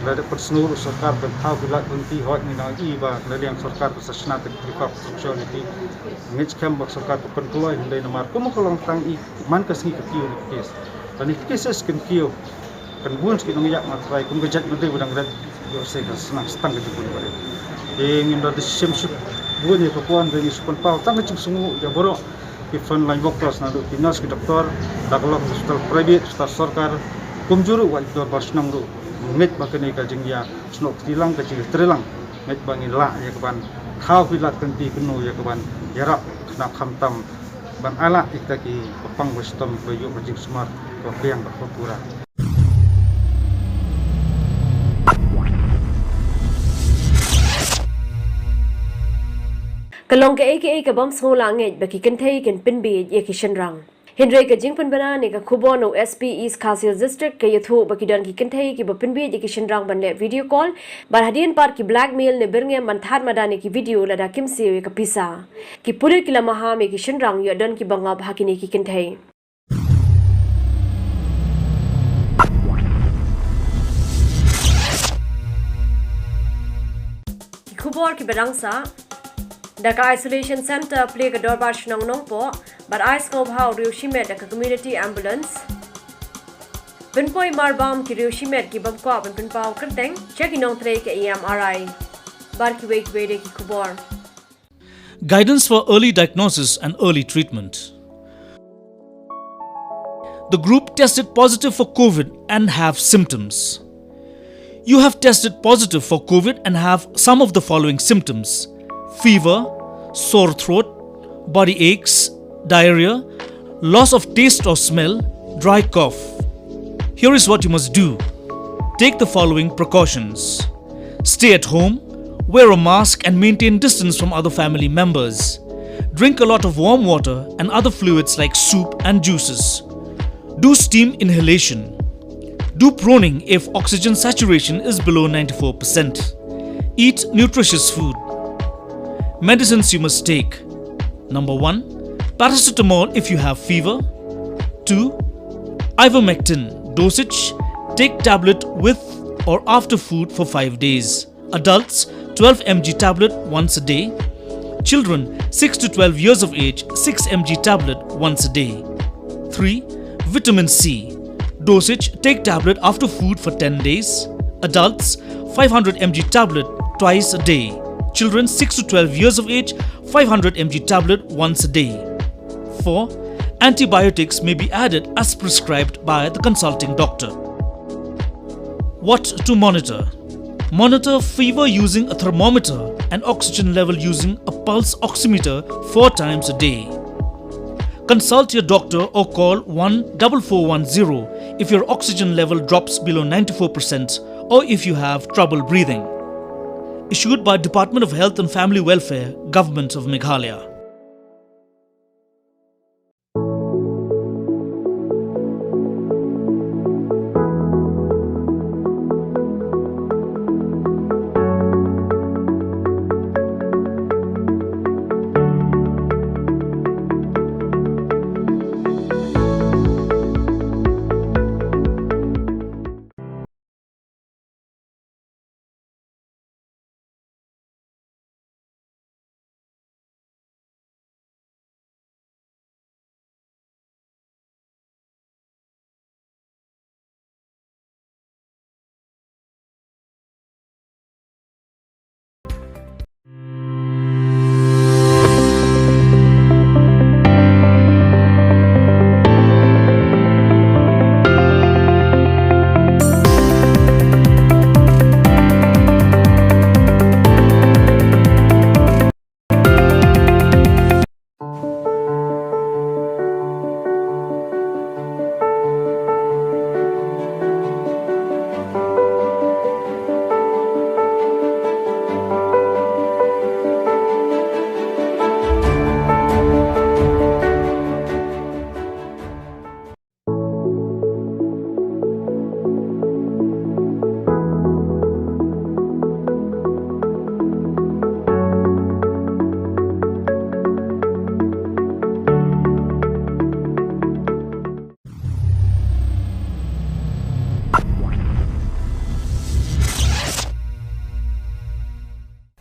ada personal sarkar bentau bilat benti hot ni na i ba yang sarkar sasna te prikap sociality ngech kam bak sarkar penkeloi ndai namar kumo kolong tang i man kasni kiu ni kes bani keses kan kiu kan buan ski ngi yak matrai kum gejat ndai budang rat yo se ka senang stang ke bun bare ngim da sim sup buan ni papuan bani supon pau tang ching sungu ya boro ki fon lain doktor na do tinas ki doktor daklok hospital private hospital sarkar kum juru wa doktor barsnang do met bakani ka jingya snok tilang ka jing trelang met bangin la ya kaban khau pilat kanti kenu ya kaban yarak kena khamtam ban ala itaki papang wisdom bayu jing smart ko piang ba pura. Kalong ke aka bom smola ngej baki kenthei ken pinbi ye kishan rang Henry ke jing penbana ni ka Khubor no SP East Khasi District ke yathu baki dan ki kenthei ki bapinbi ye kishan rang banle video call bar hadian par ki blackmail ne birnge manthat madani ki video lada kimsi ye ka pisa ki pulir ki lamaha me kishan rang yo dan ki bangab hakini ki kenthei Khubor ki berangsa Daka Isolation Center play ke dorbar shnong nong po, but I scope how Ryoshimet daka community ambulance. Pinpoy marbam ki Ryoshimet ki bamkwa pinpao kerteng, check inong tre ke EMRI. Bar ki wake ki Khubor. Guidance for early diagnosis and early treatment. The group tested positive for COVID and have symptoms. You have tested positive for COVID and have some of the following symptoms: fever, sore throat, body aches, diarrhea, loss of taste or smell, dry cough. Here is what you must do. Take the following precautions. Stay at home, wear a mask and maintain distance from other family members. Drink a lot of warm water and other fluids like soup and juices. Do steam inhalation. Do proning if oxygen saturation is below 94%. Eat nutritious food. Medicines you must take. Number 1. Paracetamol if you have fever. 2. Ivermectin dosage. Take tablet with or after food for 5 days. Adults 12 mg tablet once a day. Children 6 to 12 years of age, 6 mg tablet once a day. 3. Vitamin C. Dosage, take tablet after food for 10 days. Adults, 500 mg tablet twice a day. Children 6 to 12 years of age, 500 mg tablet once a day. 4. Antibiotics may be added as prescribed by the consulting doctor. What to monitor? Monitor fever using a thermometer and oxygen level using a pulse oximeter 4 times a day. Consult your doctor or call 14410 if your oxygen level drops below 94% or if you have trouble breathing. Issued by Department of Health and Family Welfare, Government of Meghalaya.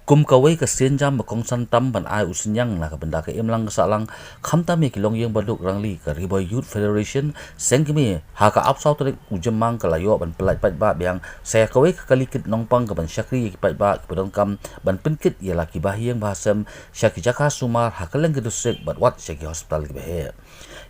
Kum kawai ka sienjam bakong santam ban ai usinyang na ka benda ka imlang salang khamta mi kilong yang baduk rangli ka Riboy Youth Federation sengkimi ha ka apsau tarik ujemang ka layo ban pelaj pat ba biang saya kawai ka kalikit nongpang ka ban syakri ki pat ba ki pedong kam ban pinkit ya laki bahiang bahasam syaki jaka sumar ha ka leng gedusek bat wat syaki hospital ki bahe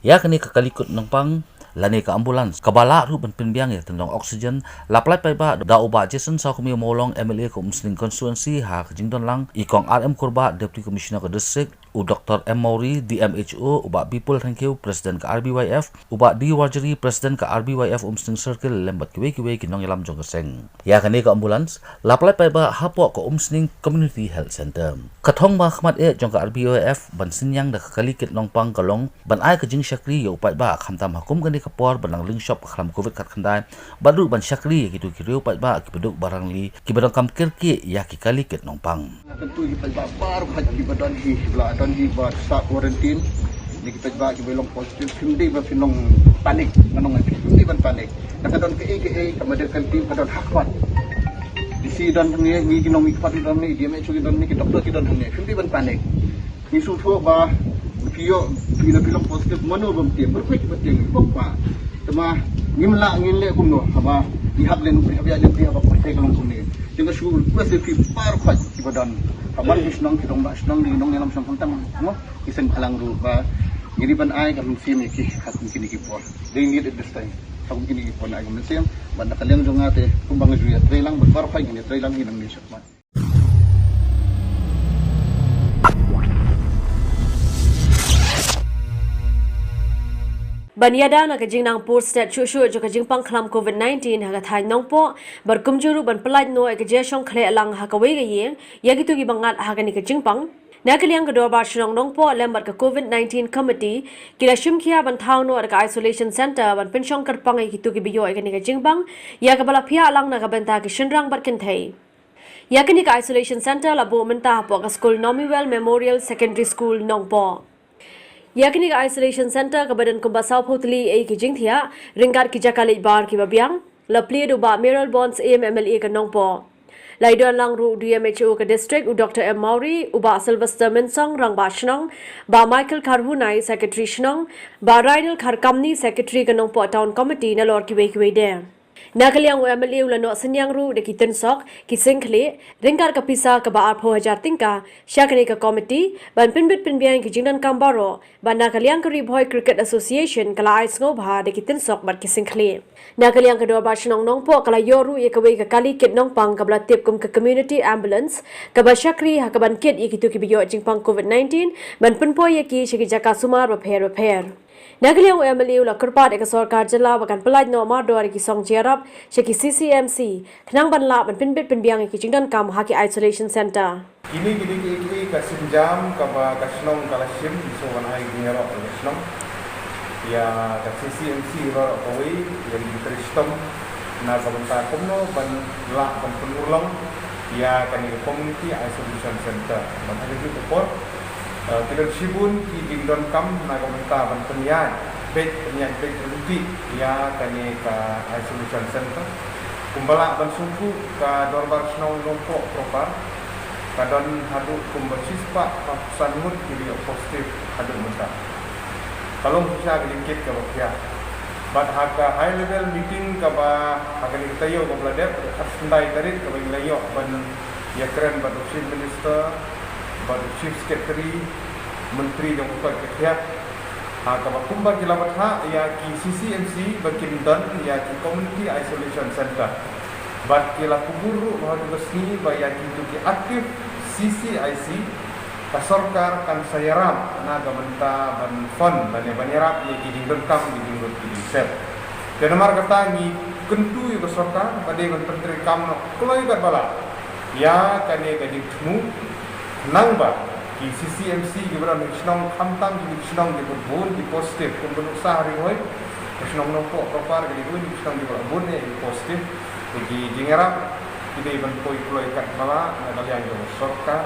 ya kani ka kalikut nongpang lani ka ambulans kabala ru ban pinbiang ya tendong oksigen laplai pai ba da uba Jason sa kumi molong MLA ko Muslim constituency ha jingdon lang ikong RM Kurba Deputy Commissioner ka district u Dr. M Mauri DMHO uba people thank you President ka RBYF uba D Warjeri President ka RBYF Muslim circle lembat kiwe kinong yalam jong seng ya kani ka ambulans laplai pai ba hapo ko Muslim community health center kathong ba khmat e jong ka RBYF ban sinyang da kalikit nongpang kalong ban ai ka jing syakri yo pai ba khamtam hakum kani kapor banang ling shop khram covid kat khandai badu ban syakri gitu kiriu pai ba ki beduk barang li ki bedong kam kirki ya ki kalikit nongpang tentu kita baru haji badan hi bla dan hi ba start quarantine ni kita ba ki belong positif hindi ba finong panik manong hindi ban panik nakadon ke kamada kantin kadon hakwan disi dan ni ginong ikpat dan ni dia mecu dan ni doktor ki dan ni hindi ban panik ni su tho ba pio bilong positif mano bam tiam berkwek beting pokpa tema ngimla ngile kumno haba ihab len ya len dia ba pakai kalong kumni jeung syukur kuasa fi par khat ibadan kamar isnong kitong ba isnong di nong yalam sampantang mo isen halang ru ba ngiriban ay kam sim ki hat kini ki por they need it this time sa kini ki por na kam sim banda kaleng jong ate kumbang juya tray lang bar khay ni tray lang hinang ni shotman Banyada na kajing nang port stat chushu jo kajing pang klam COVID-19 ha thai nongpo bar kumjuru ban pelaj no e kaje shong khle alang ha kawe ge ye yagitu gi bangat ha gani kajing pang na kaliang gador bar shong nongpo lembar ka COVID-19 committee kila shimkhia ban thau no ka isolation center ban penshong kar pang e kitu gi biyo e gani kajing pang ya ka bala phia alang na ka benta ki shinrang bar kin thai ya kani ka isolation center labo menta po ka school Nomiwell Memorial Secondary School nongpo yakni ka isolation center ka badan kumba saw photli ei ki jingthia ringar ki jakali bar ki babiang lapli do ba mineral bonds MLA ka nongpo Laidon lang ru DMHO ke district u Dr. M. Mauri, uba Sylvester Minsong rang ba shnong, ba Michael Karhunai secretary shnong, ba Rydal Karkamni secretary kanong po town committee na lor kiwe de. Nakaliang UMLA ulano senyang ru de kitin sok kisingkhle ringkar kapisa ka ba 4000 tingka syakani ka committee ban pinbit pinbiang ki jingdan kambaro ban nakaliang ka Boy Cricket Association kala ais ngobha de kitin sok bat kisingkhle nakaliang ka do ba shnong nong po kala yoru ye kawe ka kali kit nong pang kabla tip kum ka community ambulance ka ba syakri ha ka ban kit ye kitu ki biyo jingpang COVID-19 ban punpo ye ki shiki jaka sumar repair Nakaliang UMLA ula kerpat eka sorkar jela bakan pelaj no amar doari ki song jerap sheki CCMC kenang banla ban pinbit pinbiang ki jingdan kam haki isolation center. Kini ka sinjam ka ba kasnong kalasim so wanai gingero kasnong ya ka CCMC ro kawi yang ditristom na kabanta kumno ban la ban penulong ya kani community isolation center ban hari itu port kita sibun ki jingdon kam na kabanta ban penyan bed berhenti ya kani ka isolation center kumbala ban sungku ka dorbar snow nompo proper kadon hadu kumbersispa sanmut kiri positif hadu muta kalau bisa sedikit ke bakia but haka high level meeting ka ba akan kita yo ko blader sendai tarik ka layo ban ya keren ba chief minister ba chief secretary menteri yang ukut kekiat ka ba kumba kilabat ha ya ki CCMC bakin dan ya ki community isolation center but kila kuburu bahwa tugas ni ba ya ki ki aktif CCIC kasorkar kan sayaram na gamanta ban fund ban banirap ye ki dingdam di dingdut ki sep dan mar kata ni kentu yu kasorkar bade ban pentri kam kloi bala ya kane ga dingmu nangba ki CCMC ki bran snong khamtam ki snong di bun di positif kun sahari hoy snong no po propar ki bun di snong di bun ne positif ki dingerap kita ban kloi kat bala na kalian yo sorkar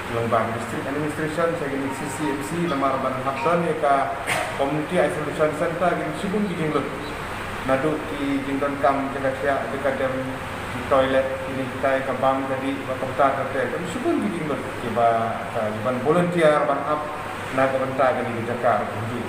Lembang District Administration saya gini CCMC lemar ban haksan ya ka Community Isolation Center gini sibun gini lut nadu ki jingdon kam jaga sia dekat dem di toilet ini kita ka bang jadi bakta kata kan sibun gini lut ki ba ban volunteer ban up na ka banta gini di Jakarta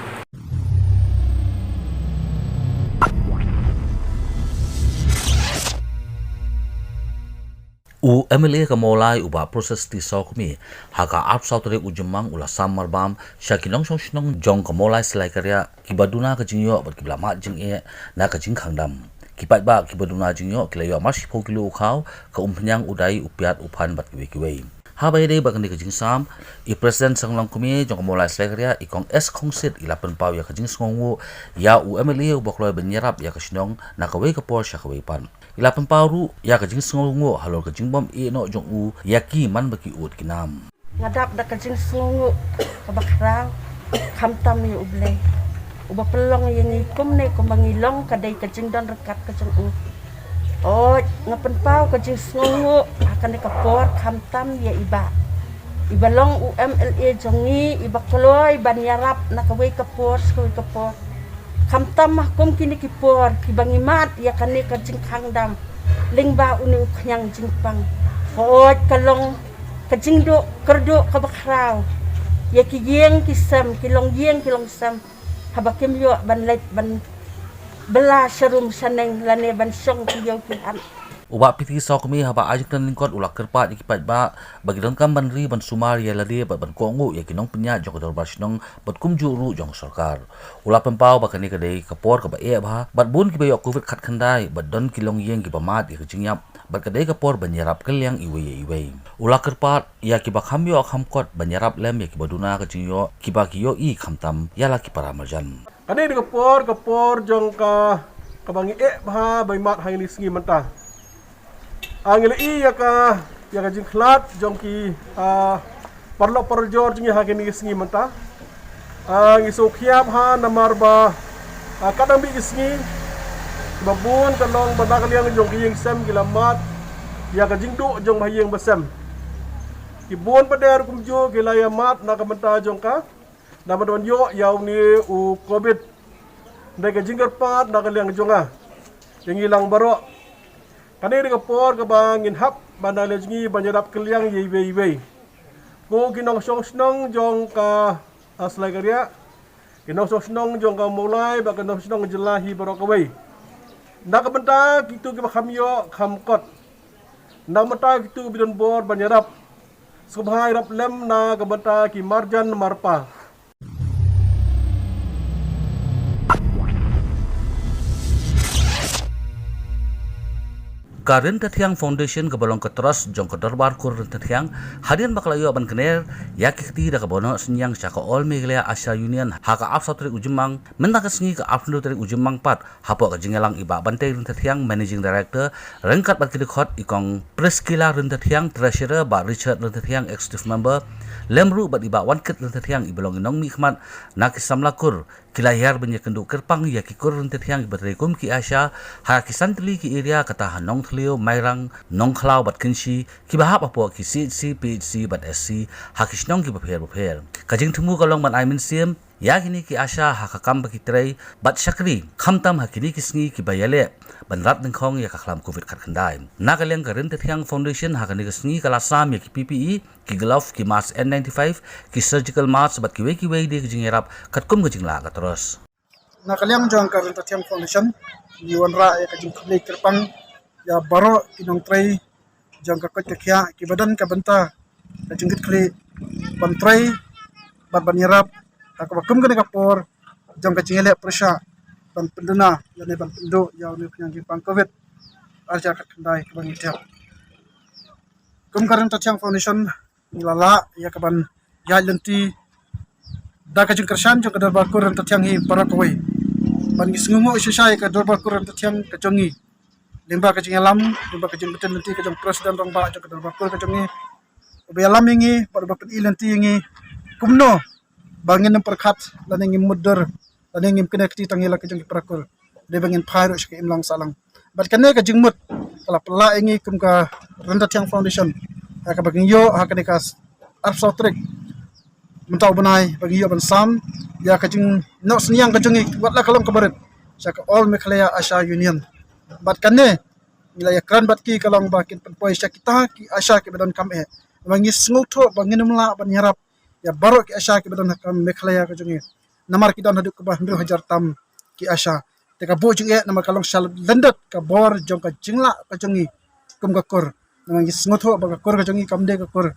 UMLA ka molai uba proses ti sokmi haka ap sautre ujemang ula samar bam shakinong song jong ka molai selai karya kibaduna ka jingyo bat kiblama jing e na ka jing khangdam kipat ba kibaduna jingyo kilayo mas pho kilo khau ka umphnyang udai upiat uphan bat kiwe habai dei ba ka jing sam I president sanglong kumi jong ka molai selai karya ikong s khongsit ilapan pau ya ka jing songwo ya UMLA uba kloi benyerap ya ka sinong na ka we ka por sha ka we pan Ilapan paru ya kajing songo halor kajing bom no jong u yaki man baki ut kinam ngadap da kajing songo kabakrang kamtam ni ublay uba pelong yang ikum ne ko mangilong kadai kajing don rekat kajing u oh ngapen pau kajing songo akan dikapor kamtam ya iba long UMLA jongi iba koloi ban yarap nakawai kapor kamtam mahkum kini kipor kibangimat ya kani kajing kangdam lingba uni kanyang jingpang hot kalong kajing do kerdo kabakraw ya kiyeng kisam kilong sam habakim yo ban let ban bela serum saneng lane ban song kiyo kihan Uba piti sokmi haba ajik dan lingkot ulak kerpat ikipat ba bagi don kam banri ban sumar ya lade ban kongu ya kinong penya jong dor basnong bat kumju ru jong sarkar ula pempau bakani kadai kapor ka ba e ba bat bun ki bayo covid khat khandai bat don kilong yeng ki bamat ya jingyap bat kadai kapor banyarap kelyang iwe ula kerpat ya ki bakham yo khamkot banyarap lem ya ki baduna ka jingyo ki ba ki yo I khamtam ya la ki para marjan kadai kapor jong ka bangi e ba bai mat hai ni singi manta angil iya ka jing khlat jong ki parlo parjor jing ha kini singi menta ngi so khiap ha namar ba kadang bi singi babun kalong badak liang jong ki yeng sem gilamat ya ka jing do jong ma yeng basem ki bon pader kumjo gilayamat na ka menta jong ka nama don yo yaw ni u covid ndai ka jinggar pat na ka liang jonga yang hilang baro Kani dengan por ke bangin hap banda lejngi banjarap keliang yei. Ko kinong song jong ka aslagaria. Kinong song jong ka mulai ba kinong song jelahi barokawai. Nak benda gitu ke khamyo khamkot. Nak benda gitu bidon bor banjarap. Subhai rap lem na kabata ki marjan marpa. Karin Tathiang Foundation kebalong ke trust jong ke darbar kur Tathiang hadian bakalayo aban kener yakikti da kabono senyang saka all meglea Asia Union haka ap satri ujemang mentang sengi ke apndo dari ujemang pat hapo ka jingelang iba bante Tathiang managing director rengkat bat kidikot ikong Preskila Tathiang treasurer ba Richard Tathiang executive member lemru bat iba wankit Tathiang ibalong inong mikmat nakisam lakur kilayar banyak kenduk kerpang yakikur Tathiang ibatrekum ki Asia haka kisantli ki area kata hanong Leo Mairang Nong Klau bat Kinshi kibahap apo ki CHC PHC bat SC hakisnong ki bapher kajing tumu kalong man aimin sim yakini ki Asia hakakam baki trei bat Shakri khamtam hakini kisngi ki bayale banrat ningkhong ya kaklam covid khandai nakaleng Karin Tathiang Foundation hakani kisngi kalasam ya ki PPE ki glove ki mask N95 ki surgical mask bat ki wei de ki jingerap katkum ki jingla ka terus nakaleng jong Karin Tathiang Foundation yuanra ya kajing khlei kerpang ya baro kinong tray jang kakot kakya ki badan ka banta ka jingkit kli ban tray ban banyarap ka bakum ka kapor jang ka jingele presya ban penduna yani ban pendu ya ni yang ki pang covid arja ka kendai ka ban tiap kum Karin Tathiang Foundation nilala ya ka ban ya lenti da ka jing kersan jang ka darbar Karin Tathiang hi para koi ban gisngumo isisai ka darbar Karin Tathiang ka jongi limba kajing alam, limba kajing betul nanti kajing presiden orang ba kajing kadar bakul kajing ni, ubi alam ini, pada bapak ilanti ini, kumno, bangin yang perkat, dan yang mudur, dan yang konekti tanggila kajing perakul, dia bangin payro sekai imlang salang. Berkene kajing mut, kalau pelak ini kum ka Karin Tathiang Foundation, hak baging yo, hak nekas arsotrik, mentau benai, bagi yo bensam, ya kajing nok senyang kajing ni, buatlah kalam kabarit, syak all meklaya Asia Union. Bat kanne nila ya kran bat ki kalong bakin penpoi sya kita ki Asia ki badan kam bangi sngutho bangin mla ban yarap ya baro ki Asia ki badan kam mekhlaya ka jungi namar ki don haduk ka bah 2000 tam ki Asia te ka bo jungi namar kalong sal lendat ka bor jong ka jingla ka jungi kum ka kor bangi sngutho ba ka kor ka jungi kam de ka kor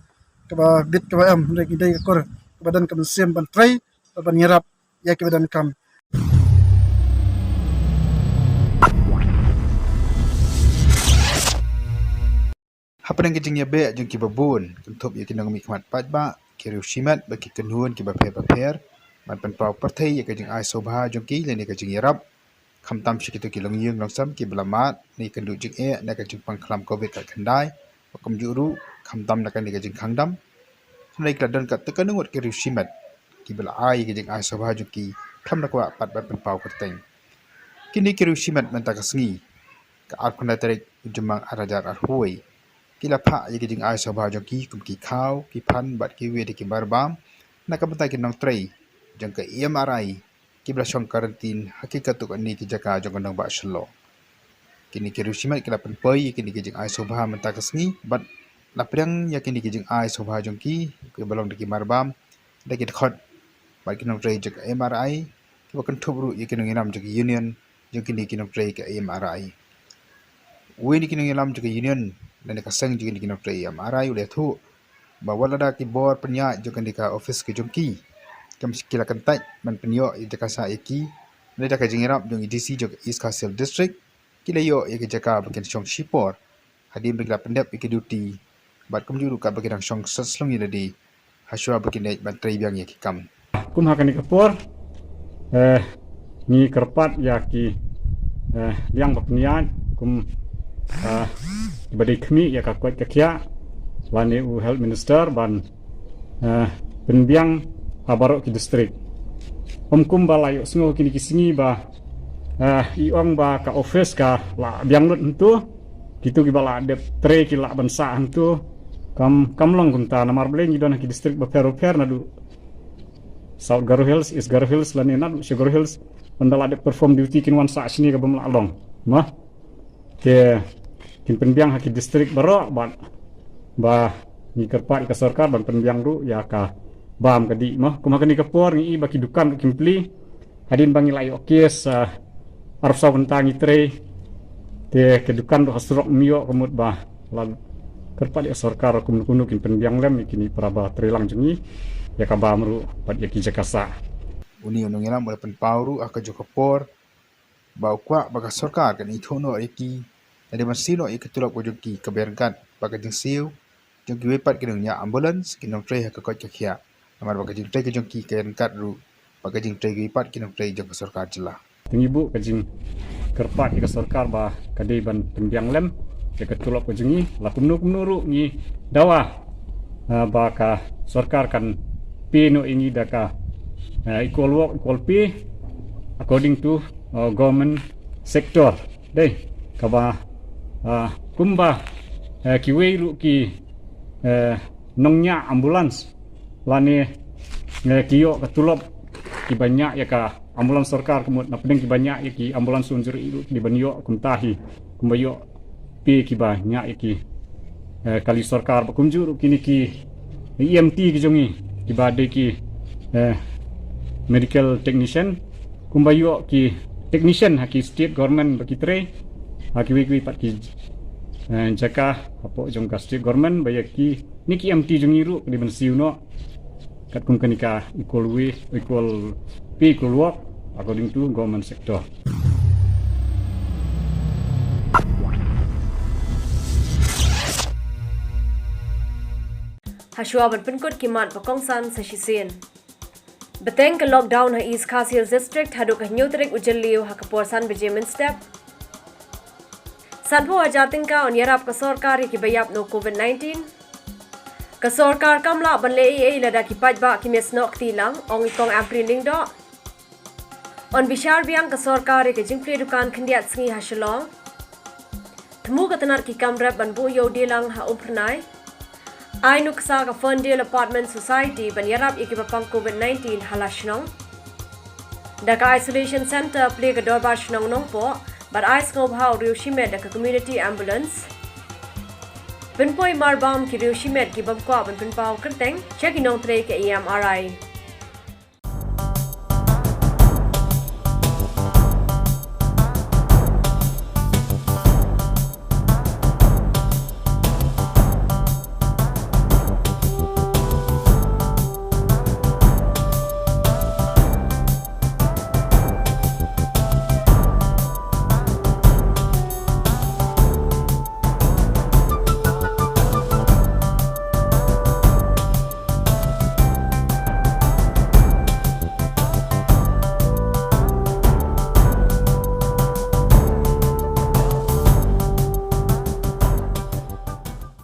ka ba bit ka ba am de ki de ka kor badan kam sim ban trai ban yarap ya ki badan kam Apa yang kejengnya be jeng ki babun kentup ya kinang mikmat pajba ki rushimat baki kenhun ki baper man penpau partai ya kejeng ai sobha jeng ki leni kejeng yarap khamtam shikitu ki longyung longsam ki belamat ni kendu jeng na kejeng pangklam covid ka khandai bakum juru khamtam na kan ni kejeng khangdam sunai kladan ka tekanungut ki rushimat ki bela ai kejeng ai sobha jeng ki kham na kwa pat ban penpau kerteng kini ki rushimat mentakasngi ka arkuna tarik jemang arajar arhuai kila pak ye kijing ai sobha jong ki kum ki khau ki phan bat ki we de ki barbam na ka bata ki nong trei jong ka MRI ki bla shong karantin hakikat tu ni ki jaka jong nong ba shlo kini ki rushimat kila pen poi kini kijing ai sobha menta kasngi bat la prang ya kini kijing ai sobha jong ki balong de ki barbam de ki khot bat ki nong trei jong MRI ki ba kan thubru ye ki nong inam jong union jong kini ki nong trei ka MRI we ni ki nong inam jong union dan kasang juga di kinok tray MRI udah tu bawa lada ki bor penya juga di ka office ke jongki kam sikila kantai man penyo i jaka sa eki lada ka jingirap jong DC juga East Castle District kila yo ya ke jaka bagian shong shipor hadim begla pendap ke duty bat kum juru ka bagian shong saslong ila di haswa bagian ban tray biang ya ki kam kum hakani kapor ni kerpat ya ki liang bapnian kum badi kami ya ka kwat kakya lani u health minister ban penbiang abarok ki district kum balayo sngo kini kisingi ba iong ba ka office ka la biang lut entu gitu ki bala de tre ki la ban sa entu kam long kunta namar bleng idon ki district ba per na du South Garo Hills is Garo Hills lani na Garo Hills bandala de perform duty kin wan sa sini ka bam la long mah ke kin penbiang haki distrik baro ba ni kerpat ka sarkar ban penbiang ru ya ka bam kadi mah kuma kani kapor ni baki dukan kimpli hadin bangi lai okes arab sa bentangi tre te ke dukan do hasrok mio kemut ba lan kerpat ka sarkar kum kunu kin penbiang lem kini praba trelang jengi ya ka bam ru pat ya ki jakasa uni unung ina mo pen pauru aka jo kapor ba kwa baka sarkar kan ithono iki tadi masino ikatulak wajki keberkat baka jengsiu jengki wepat kinungnya ambulans kinung tre ka kot kia amar baka jeng tre ke jengki keberkat ru baka jeng tre wepat kinung tre jeng sarkar jela tingibu kajing kerpat ka sarkar ba kadai ban penbiang lem ya katulak wajengi la kumnu ru ni dawa ba ka sarkar kan pino ini daka equal work equal pay according to government sector deh kaba kumba kiwei ru ki nongnya ambulans lani kiyo katulop ki banyak ya ka ambulans sarkar kumut na pedeng ki banyak ya ki ambulans unjur iru di banyo kumtahi kumbayo pi ki banyak ya ki kali sarkar kumjur kini ki EMT ki jongi ki bade ki medical technician kumbayo ki technician haki state government baki tre haki wiki pat ki jaka apo jongka state government bayaki niki MT jongiru di bensiu no kat kum kanika equal pay equal work according to government sector. Hashua berpenkut kimat pakongsan sa Shisien. Beteng ke lockdown ha East Khasi District hadu ka nyutrik ujeliu ha kaporsan bejemen step. Sanpo ajating ka on yarap ka sarkar ki bayap no COVID-19. Ka sarkar kamla banle ei lada ki pajba ki mesnok tilang ong ikong apriling do. On bishar biang ka sarkar ki jingpre dukan khendiat sngi hashalong. Temu ka tanar ki kamrap banbu yo dilang ha umpernai. Ai nuksa ka Ferndale Apartment Society ban yarap ikipapang COVID-19 halashnong. Daka Isolation Center play ka dorbar shnong nong po, but I scope how Rioshimed daka Community Ambulance. Pinpoy marbam ki Rioshimed ki bangkwa ban pinpaw kerteng, check inong tre ke EMRI.